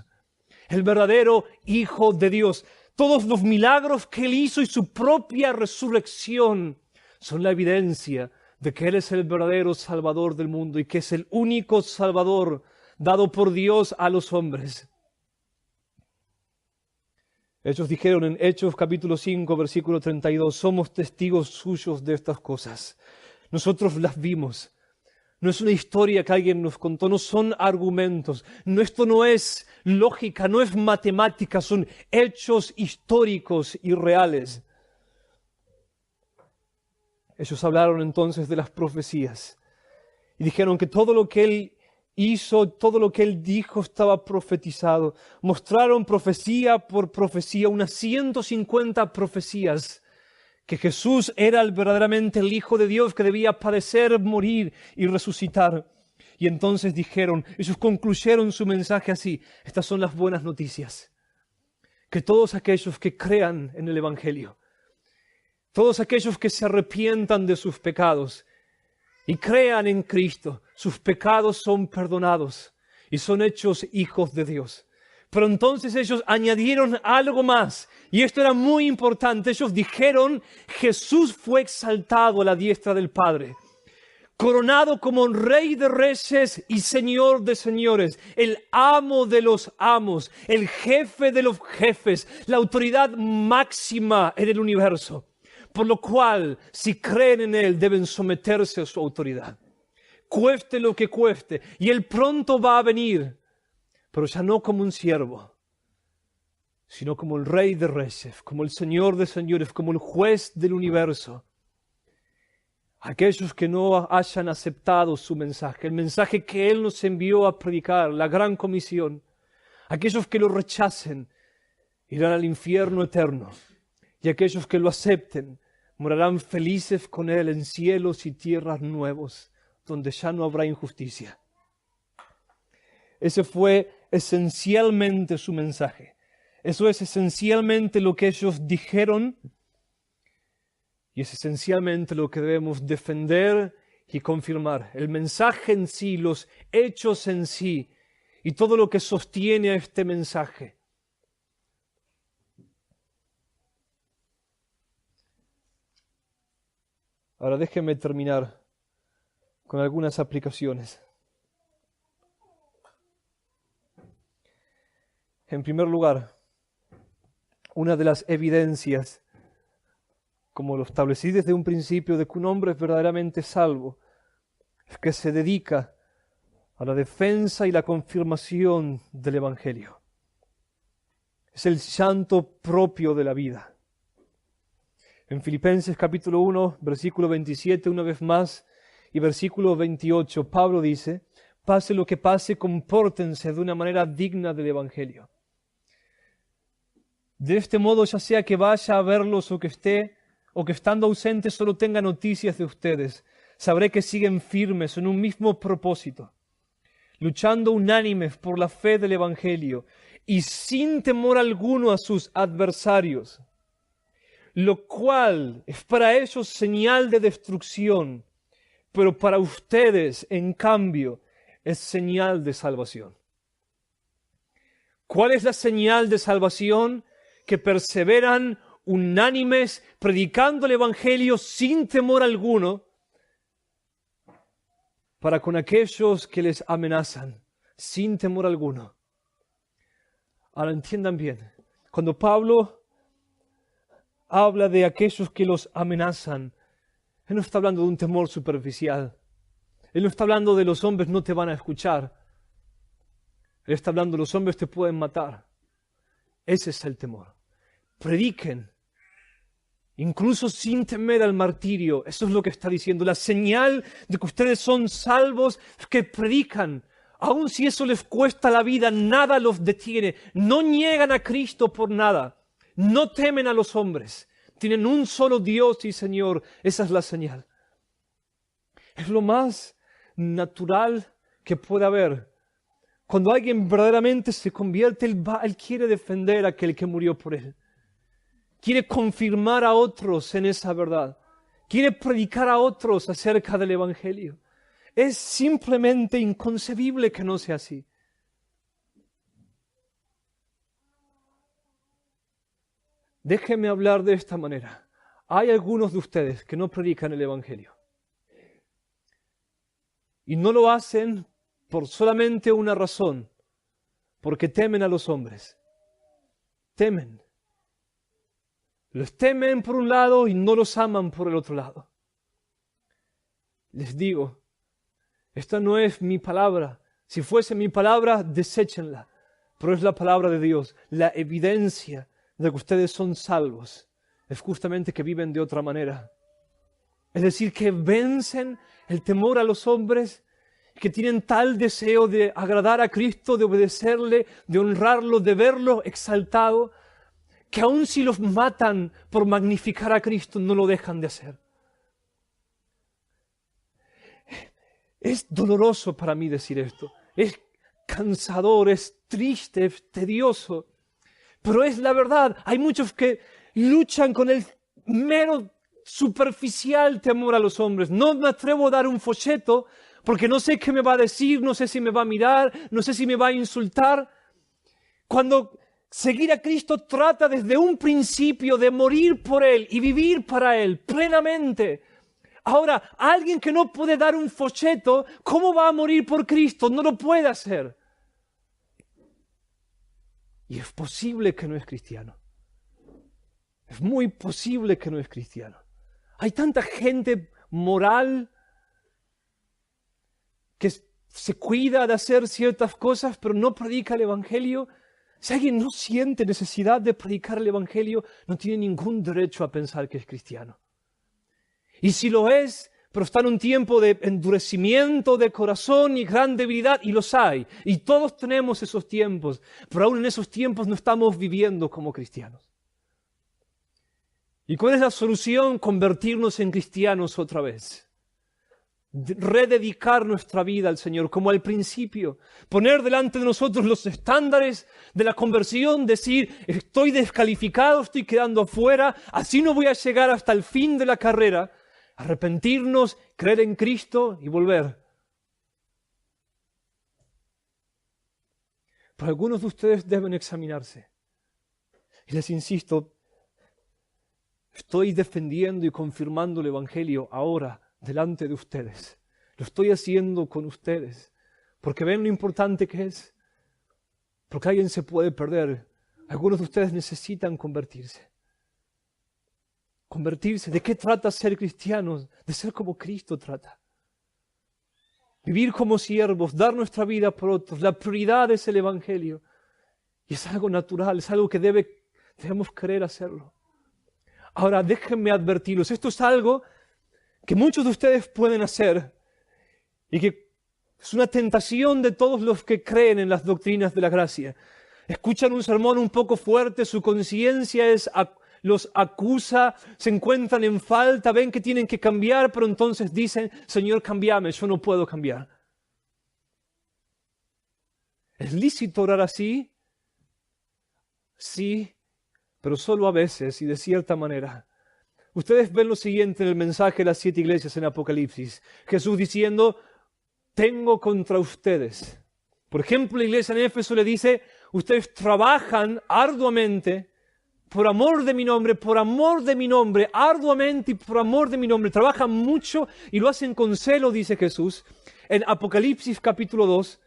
el verdadero Hijo de Dios. Todos los milagros que Él hizo y su propia resurrección son la evidencia de que Él es el verdadero Salvador del mundo y que es el único Salvador dado por Dios a los hombres. Ellos dijeron en Hechos capítulo 5, versículo 32, somos testigos suyos de estas cosas. Nosotros las vimos. No es una historia que alguien nos contó, no son argumentos. Esto no es lógica, no es matemática, son hechos históricos y reales. Ellos hablaron entonces de las profecías y dijeron que todo lo que Él hizo, todo lo que Él dijo estaba profetizado. Mostraron profecía por profecía, unas 150 profecías, que Jesús era verdaderamente el Hijo de Dios que debía padecer, morir y resucitar. Y entonces dijeron, ellos concluyeron su mensaje así, estas son las buenas noticias, que todos aquellos que crean en el Evangelio, todos aquellos que se arrepientan de sus pecados y crean en Cristo, sus pecados son perdonados y son hechos hijos de Dios. Pero entonces ellos añadieron algo más, y esto era muy importante. Ellos dijeron, Jesús fue exaltado a la diestra del Padre, coronado como Rey de Reyes y Señor de Señores, el amo de los amos, el jefe de los jefes, la autoridad máxima en el universo. Por lo cual, si creen en Él, deben someterse a su autoridad. Cueste lo que cueste. Y Él pronto va a venir, pero ya no como un siervo, sino como el Rey de Reyes, como el Señor de Señores, como el juez del universo. Aquellos que no hayan aceptado su mensaje, el mensaje que Él nos envió a predicar, la gran comisión, aquellos que lo rechacen, irán al infierno eterno. Y aquellos que lo acepten, morarán felices con Él en cielos y tierras nuevos, donde ya no habrá injusticia. Ese fue esencialmente su mensaje. Eso es esencialmente lo que ellos dijeron y es esencialmente lo que debemos defender y confirmar. El mensaje en sí, los hechos en sí y todo lo que sostiene a este mensaje. Ahora déjenme terminar con algunas aplicaciones. En primer lugar, una de las evidencias, como lo establecí desde un principio, de que un hombre es verdaderamente salvo, es que se dedica a la defensa y la confirmación del Evangelio. Es el llanto propio de la vida. En Filipenses capítulo 1, versículo 27, una vez más, y versículo 28, Pablo dice, pase lo que pase, compórtense de una manera digna del Evangelio. De este modo, ya sea que vaya a verlos o que estando ausente solo tenga noticias de ustedes, sabré que siguen firmes en un mismo propósito, luchando unánimes por la fe del Evangelio y sin temor alguno a sus adversarios, lo cual es para ellos señal de destrucción, pero para ustedes, en cambio, es señal de salvación. ¿Cuál es la señal de salvación? Que perseveran unánimes, predicando el Evangelio sin temor alguno, para con aquellos que les amenazan, sin temor alguno. Ahora entiendan bien, cuando Pablo habla de aquellos que los amenazan, él no está hablando de un temor superficial. Él no está hablando de los hombres no te van a escuchar. Él está hablando de los hombres te pueden matar. Ese es el temor. Prediquen, incluso sin temer al martirio. Eso es lo que está diciendo. La señal de que ustedes son salvos es que predican. Aun si eso les cuesta la vida, nada los detiene. No niegan a Cristo por nada. No temen a los hombres. Tienen un solo Dios y Señor. Esa es la señal. Es lo más natural que puede haber. Cuando alguien verdaderamente se convierte, él quiere defender a aquel que murió por él. Quiere confirmar a otros en esa verdad. Quiere predicar a otros acerca del Evangelio. Es simplemente inconcebible que no sea así. Déjenme hablar de esta manera. Hay algunos de ustedes que no predican el Evangelio. Y no lo hacen por solamente una razón, porque temen a los hombres. Temen. Los temen por un lado y no los aman por el otro lado. Les digo, esta no es mi palabra. Si fuese mi palabra, deséchenla. Pero es la palabra de Dios. La evidencia de que ustedes son salvos es justamente que viven de otra manera. Es decir, que vencen el temor a los hombres, que tienen tal deseo de agradar a Cristo, de obedecerle, de honrarlo, de verlo exaltado, que aun si los matan por magnificar a Cristo, no lo dejan de hacer. Es doloroso para mí decir esto. Es cansador, es triste, es tedioso. Pero es la verdad. Hay muchos que luchan con el mero superficial temor a los hombres. No me atrevo a dar un folleto porque no sé qué me va a decir, no sé si me va a mirar, no sé si me va a insultar. Cuando seguir a Cristo trata desde un principio de morir por Él y vivir para Él plenamente. Ahora, alguien que no puede dar un folleto, ¿cómo va a morir por Cristo? No lo puede hacer. Y es posible que no es cristiano. Es muy posible que no es cristiano. Hay tanta gente moral que se cuida de hacer ciertas cosas, pero no predica el Evangelio. Si alguien no siente necesidad de predicar el Evangelio, no tiene ningún derecho a pensar que es cristiano. Y si lo es, pero está en un tiempo de endurecimiento de corazón y gran debilidad, y los hay. Y todos tenemos esos tiempos, pero aún en esos tiempos no estamos viviendo como cristianos. ¿Y cuál es la solución? Convertirnos en cristianos otra vez. Rededicar nuestra vida al Señor como al principio. Poner delante de nosotros los estándares de la conversión. Decir, estoy descalificado, estoy quedando afuera. Así no voy a llegar hasta el fin de la carrera. Arrepentirnos, creer en Cristo y volver. Pero algunos de ustedes deben examinarse. Y les insisto, estoy defendiendo y confirmando el Evangelio ahora, delante de ustedes. Lo estoy haciendo con ustedes. Porque ven lo importante que es. Porque alguien se puede perder. Algunos de ustedes necesitan convertirse. Convertirse. ¿De qué trata ser cristianos? De ser como Cristo trata. Vivir como siervos, dar nuestra vida por otros. La prioridad es el Evangelio. Y es algo natural, es algo que debemos querer hacerlo. Ahora, déjenme advertirlos, esto es algo que muchos de ustedes pueden hacer y que es una tentación de todos los que creen en las doctrinas de la gracia. Escuchan un sermón un poco fuerte, su conciencia los acusa, se encuentran en falta, ven que tienen que cambiar, pero entonces dicen, Señor, cámbiame, yo no puedo cambiar. ¿Es lícito orar así? Sí, pero solo a veces y de cierta manera. Ustedes ven lo siguiente en el mensaje de las 7 iglesias en Apocalipsis. Jesús diciendo, tengo contra ustedes. Por ejemplo, la iglesia en Éfeso le dice, ustedes trabajan arduamente por amor de mi nombre, arduamente y por amor de mi nombre. Trabajan mucho y lo hacen con celo, dice Jesús. En Apocalipsis capítulo 2,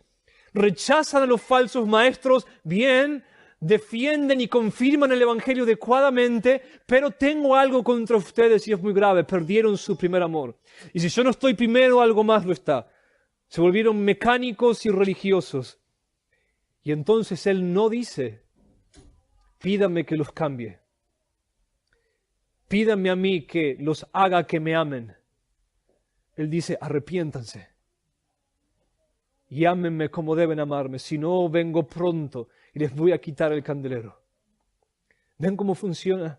rechazan a los falsos maestros, bien, defienden y confirman el evangelio adecuadamente, pero tengo algo contra ustedes y es muy grave, perdieron su primer amor. Y si yo no estoy primero, algo más lo está. Se volvieron mecánicos y religiosos. Y entonces Él no dice, pídame que los cambie. Pídame a mí que los haga que me amen. Él dice, arrepiéntanse. Y ámenme como deben amarme, si no vengo pronto y les voy a quitar el candelero. ¿Ven cómo funciona?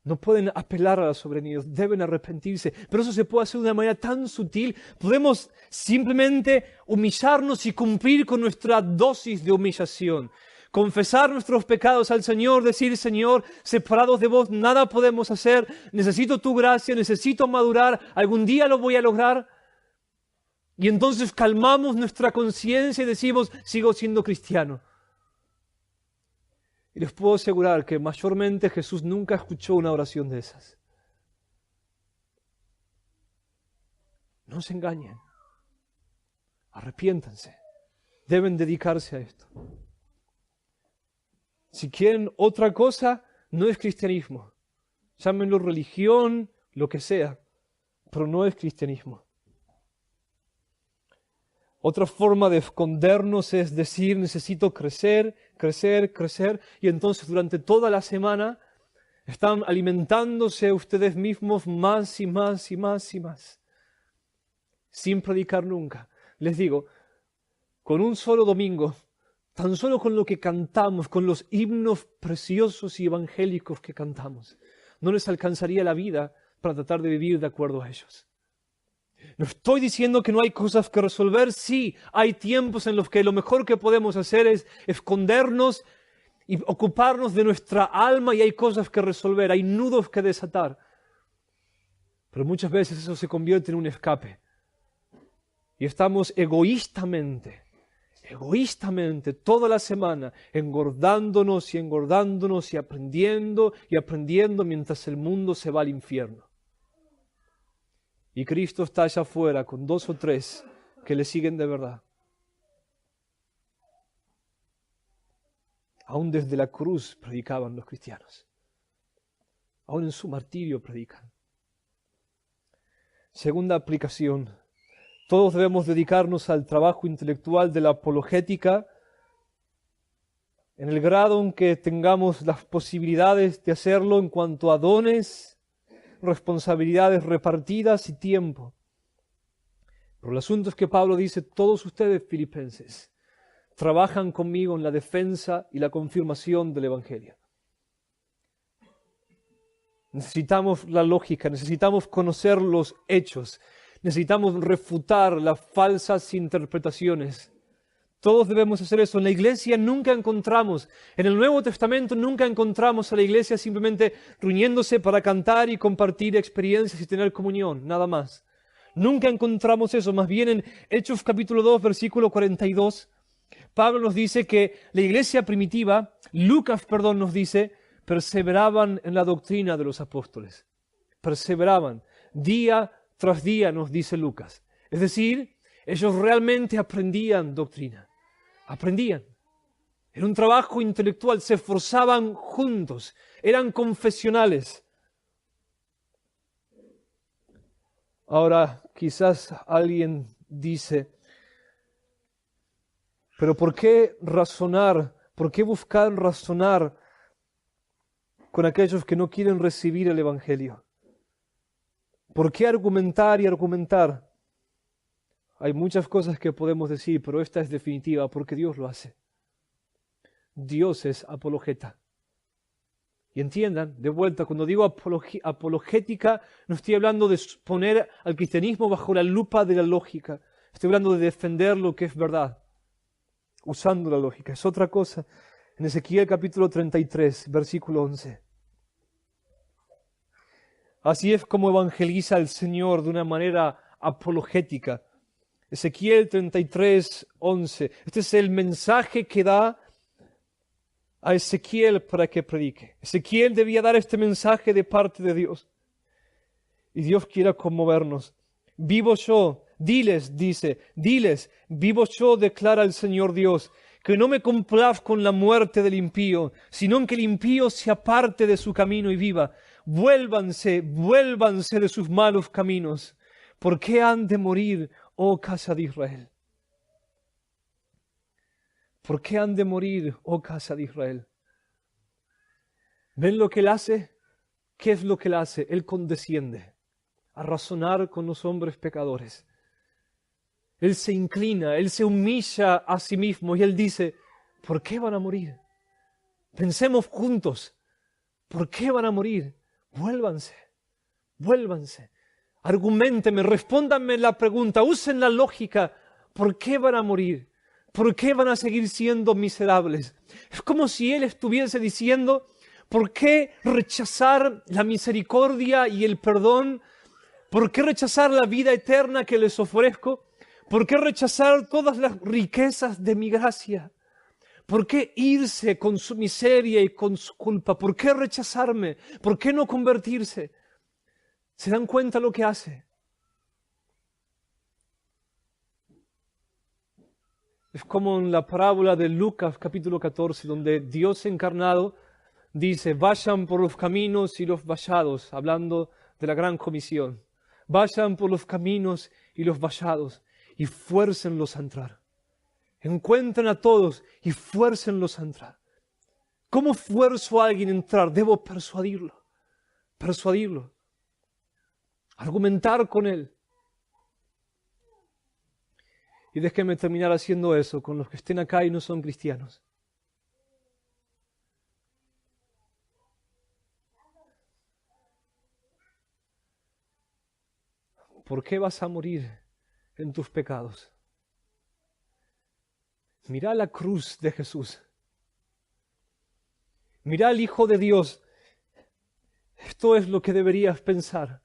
No pueden apelar a la soberanía, deben arrepentirse. Pero eso se puede hacer de una manera tan sutil. Podemos simplemente humillarnos y cumplir con nuestra dosis de humillación. Confesar nuestros pecados al Señor, decir, Señor, separados de vos nada podemos hacer. Necesito tu gracia, necesito madurar. Algún día lo voy a lograr. Y entonces calmamos nuestra conciencia y decimos, sigo siendo cristiano. Y les puedo asegurar que mayormente Jesús nunca escuchó una oración de esas. No se engañen. Arrepiéntanse. Deben dedicarse a esto. Si quieren otra cosa, no es cristianismo. Llámenlo religión, lo que sea, pero no es cristianismo. Otra forma de escondernos es decir, necesito crecer, crecer, crecer, y entonces durante toda la semana están alimentándose ustedes mismos más y más y más y más, sin predicar nunca. Les digo, con un solo domingo, tan solo con lo que cantamos, con los himnos preciosos y evangélicos que cantamos, no les alcanzaría la vida para tratar de vivir de acuerdo a ellos. No estoy diciendo que no hay cosas que resolver. Sí, hay tiempos en los que lo mejor que podemos hacer es escondernos y ocuparnos de nuestra alma y hay cosas que resolver, hay nudos que desatar. Pero muchas veces eso se convierte en un escape. Y estamos egoístamente, toda la semana, engordándonos y aprendiendo mientras el mundo se va al infierno. Y Cristo está allá afuera con 2 o 3 que le siguen de verdad. Aún desde la cruz predicaban los cristianos. Aún en su martirio predican. Segunda aplicación. Todos debemos dedicarnos al trabajo intelectual de la apologética en el grado en que tengamos las posibilidades de hacerlo en cuanto a dones, responsabilidades repartidas y tiempo. Pero el asunto es que Pablo dice, todos ustedes filipenses trabajan conmigo en la defensa y la confirmación del Evangelio. Necesitamos la lógica, necesitamos conocer los hechos, necesitamos refutar las falsas interpretaciones. Todos debemos hacer eso. En la iglesia nunca encontramos, en el Nuevo Testamento nunca encontramos a la iglesia simplemente reuniéndose para cantar y compartir experiencias y tener comunión, nada más. Nunca encontramos eso. Más bien en Hechos capítulo 2, versículo 42, Pablo nos dice que la iglesia primitiva, Lucas nos dice, perseveraban en la doctrina de los apóstoles. Perseveraban día tras día, nos dice Lucas. Es decir, ellos realmente aprendían doctrina. Aprendían. Era un trabajo intelectual, se esforzaban juntos, eran confesionales. Ahora, quizás alguien dice, pero ¿por qué razonar? ¿Por qué buscar razonar con aquellos que no quieren recibir el Evangelio. ¿Por qué argumentar y argumentar? Hay muchas cosas que podemos decir, pero esta es definitiva porque Dios lo hace. Dios es apologeta. Y entiendan, de vuelta, cuando digo apologética, no estoy hablando de poner al cristianismo bajo la lupa de la lógica. Estoy hablando de defender lo que es verdad, usando la lógica. Es otra cosa. En Ezequiel capítulo 33, versículo 11. Así es como evangeliza el Señor de una manera apologética. Ezequiel 33, 11. Este es el mensaje que da a Ezequiel para que predique. Ezequiel debía dar este mensaje de parte de Dios. Y Dios quiere conmovernos. Vivo yo, diles, dice, diles, vivo yo, declara el Señor Dios, que no me complazco en la muerte del impío, sino en que el impío se aparte de su camino y viva. Vuélvanse, vuélvanse de sus malos caminos. ¿Por qué han de morir, oh casa de Israel? ¿Por qué han de morir, oh casa de Israel? ¿Ven lo que Él hace? ¿Qué es lo que Él hace? Él condesciende a razonar con los hombres pecadores. Él se inclina, Él se humilla a sí mismo y Él dice, ¿por qué van a morir? Pensemos juntos, ¿por qué van a morir? Vuélvanse, vuélvanse, argumentenme, respóndanme la pregunta, usen la lógica, ¿por qué van a morir? ¿Por qué van a seguir siendo miserables? Es como si Él estuviese diciendo, ¿por qué rechazar la misericordia y el perdón? ¿Por qué rechazar la vida eterna que les ofrezco? ¿Por qué rechazar todas las riquezas de mi gracia? ¿Por qué irse con su miseria y con su culpa? ¿Por qué rechazarme? ¿Por qué no convertirse? ¿Se dan cuenta lo que hace? Es como en la parábola de Lucas capítulo 14, donde Dios encarnado dice, vayan por los caminos y los vallados, hablando de la gran comisión. Vayan por los caminos y los vallados y fuércenlos a entrar. Encuentren a todos y fuércenlos a entrar. ¿Cómo fuerzo a alguien a entrar? Debo persuadirlo. Persuadirlo. Argumentar con él. Y déjenme terminar haciendo eso con los que estén acá y no son cristianos. ¿Por qué vas a morir en tus pecados? Mira la cruz de Jesús. Mira al Hijo de Dios. Esto es lo que deberías pensar.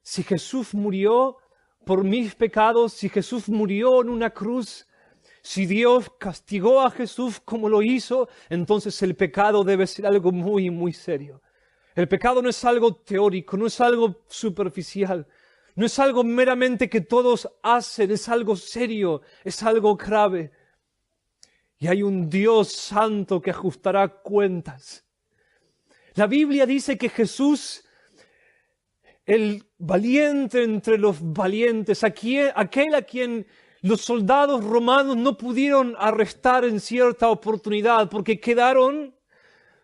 Si Jesús murió por mis pecados, si Jesús murió en una cruz, si Dios castigó a Jesús como lo hizo, entonces el pecado debe ser algo muy, muy serio. El pecado no es algo teórico, no es algo superficial, no es algo meramente que todos hacen, es algo serio, es algo grave. Y hay un Dios santo que ajustará cuentas. La Biblia dice que Jesús, el valiente entre los valientes, aquel a quien los soldados romanos no pudieron arrestar en cierta oportunidad porque quedaron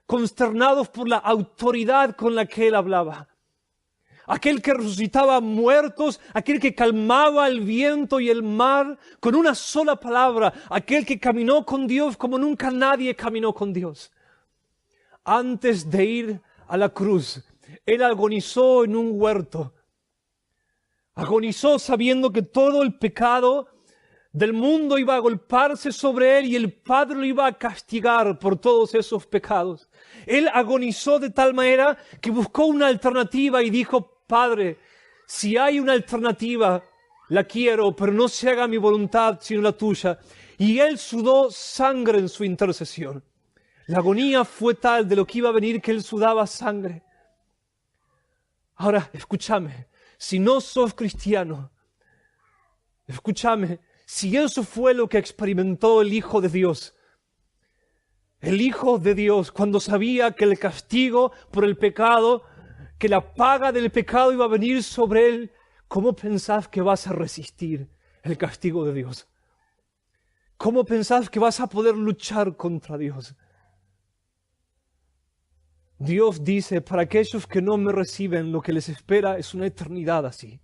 consternados por la autoridad con la que él hablaba. Aquel que resucitaba muertos, aquel que calmaba el viento y el mar con una sola palabra, aquel que caminó con Dios como nunca nadie caminó con Dios. Antes de ir a la cruz, él agonizó en un huerto. Agonizó sabiendo que todo el pecado del mundo iba a golparse sobre él y el Padre lo iba a castigar por todos esos pecados. Él agonizó de tal manera que buscó una alternativa y dijo, Padre, si hay una alternativa, la quiero, pero no se haga mi voluntad sino la tuya. Y él sudó sangre en su intercesión. La agonía fue tal de lo que iba a venir que él sudaba sangre. Ahora, escúchame, si no sos cristiano, escúchame, si eso fue lo que experimentó el Hijo de Dios, cuando sabía que el castigo por el pecado, que la paga del pecado iba a venir sobre él, ¿cómo pensás que vas a resistir el castigo de Dios? ¿Cómo pensás que vas a poder luchar contra Dios? Dios dice, para aquellos que no me reciben, lo que les espera es una eternidad así.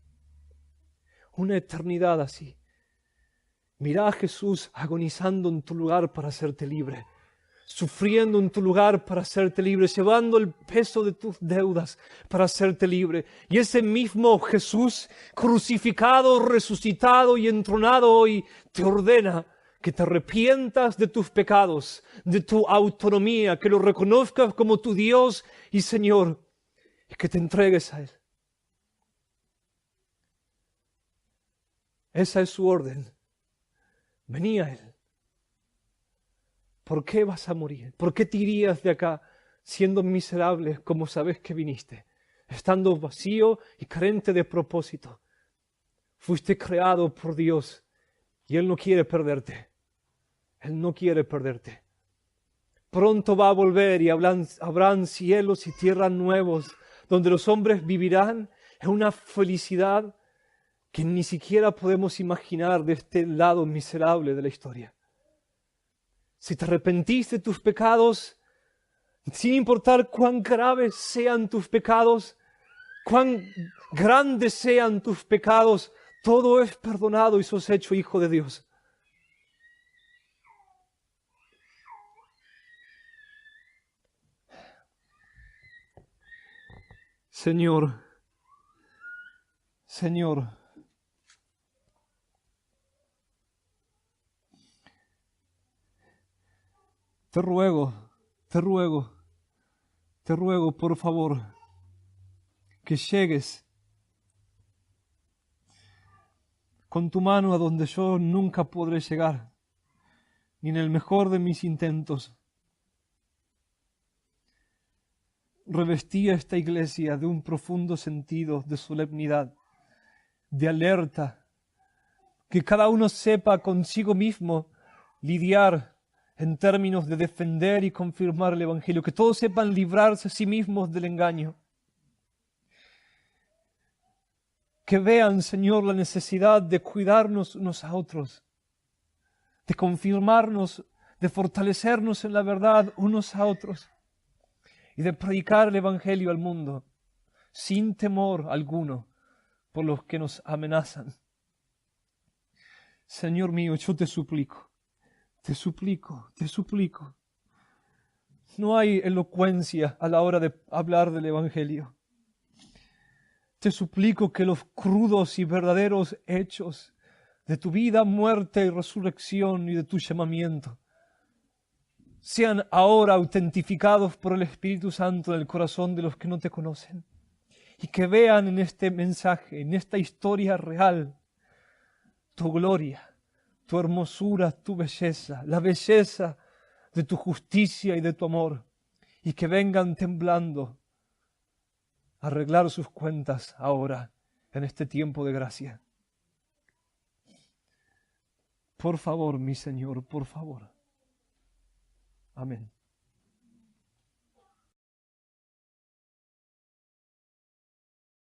Una eternidad así. Mira a Jesús agonizando en tu lugar para hacerte libre, sufriendo en tu lugar para hacerte libre, llevando el peso de tus deudas para hacerte libre. Y ese mismo Jesús, crucificado, resucitado y entronado hoy, te ordena que te arrepientas de tus pecados, de tu autonomía, que lo reconozcas como tu Dios y Señor, y que te entregues a Él. Esa es su orden. Vení a Él. ¿Por qué vas a morir? ¿Por qué te irías de acá siendo miserable como sabes que viniste? Estando vacío y carente de propósito. Fuiste creado por Dios y Él no quiere perderte. Él no quiere perderte. Pronto va a volver y habrán cielos y tierras nuevos donde los hombres vivirán en una felicidad que ni siquiera podemos imaginar de este lado miserable de la historia. Si te arrepentiste de tus pecados, sin importar cuán graves sean tus pecados, cuán grandes sean tus pecados, todo es perdonado y sos hecho hijo de Dios. Señor, Señor, te ruego, por favor, que llegues con tu mano a donde yo nunca podré llegar, ni en el mejor de mis intentos. Revestí a esta iglesia de un profundo sentido de solemnidad, de alerta, que cada uno sepa consigo mismo lidiar en términos de defender y confirmar el Evangelio, que todos sepan librarse a sí mismos del engaño. Que vean, Señor, la necesidad de cuidarnos unos a otros, de confirmarnos, de fortalecernos en la verdad unos a otros y de predicar el Evangelio al mundo sin temor alguno por los que nos amenazan. Señor mío, yo te suplico, te suplico. No hay elocuencia a la hora de hablar del Evangelio. Te suplico que los crudos y verdaderos hechos de tu vida, muerte y resurrección y de tu llamamiento sean ahora autentificados por el Espíritu Santo en el corazón de los que no te conocen y que vean en este mensaje, en esta historia real, tu gloria, tu hermosura, tu belleza, la belleza de tu justicia y de tu amor, y que vengan temblando a arreglar sus cuentas ahora, en este tiempo de gracia. Por favor, mi Señor, por favor. Amén.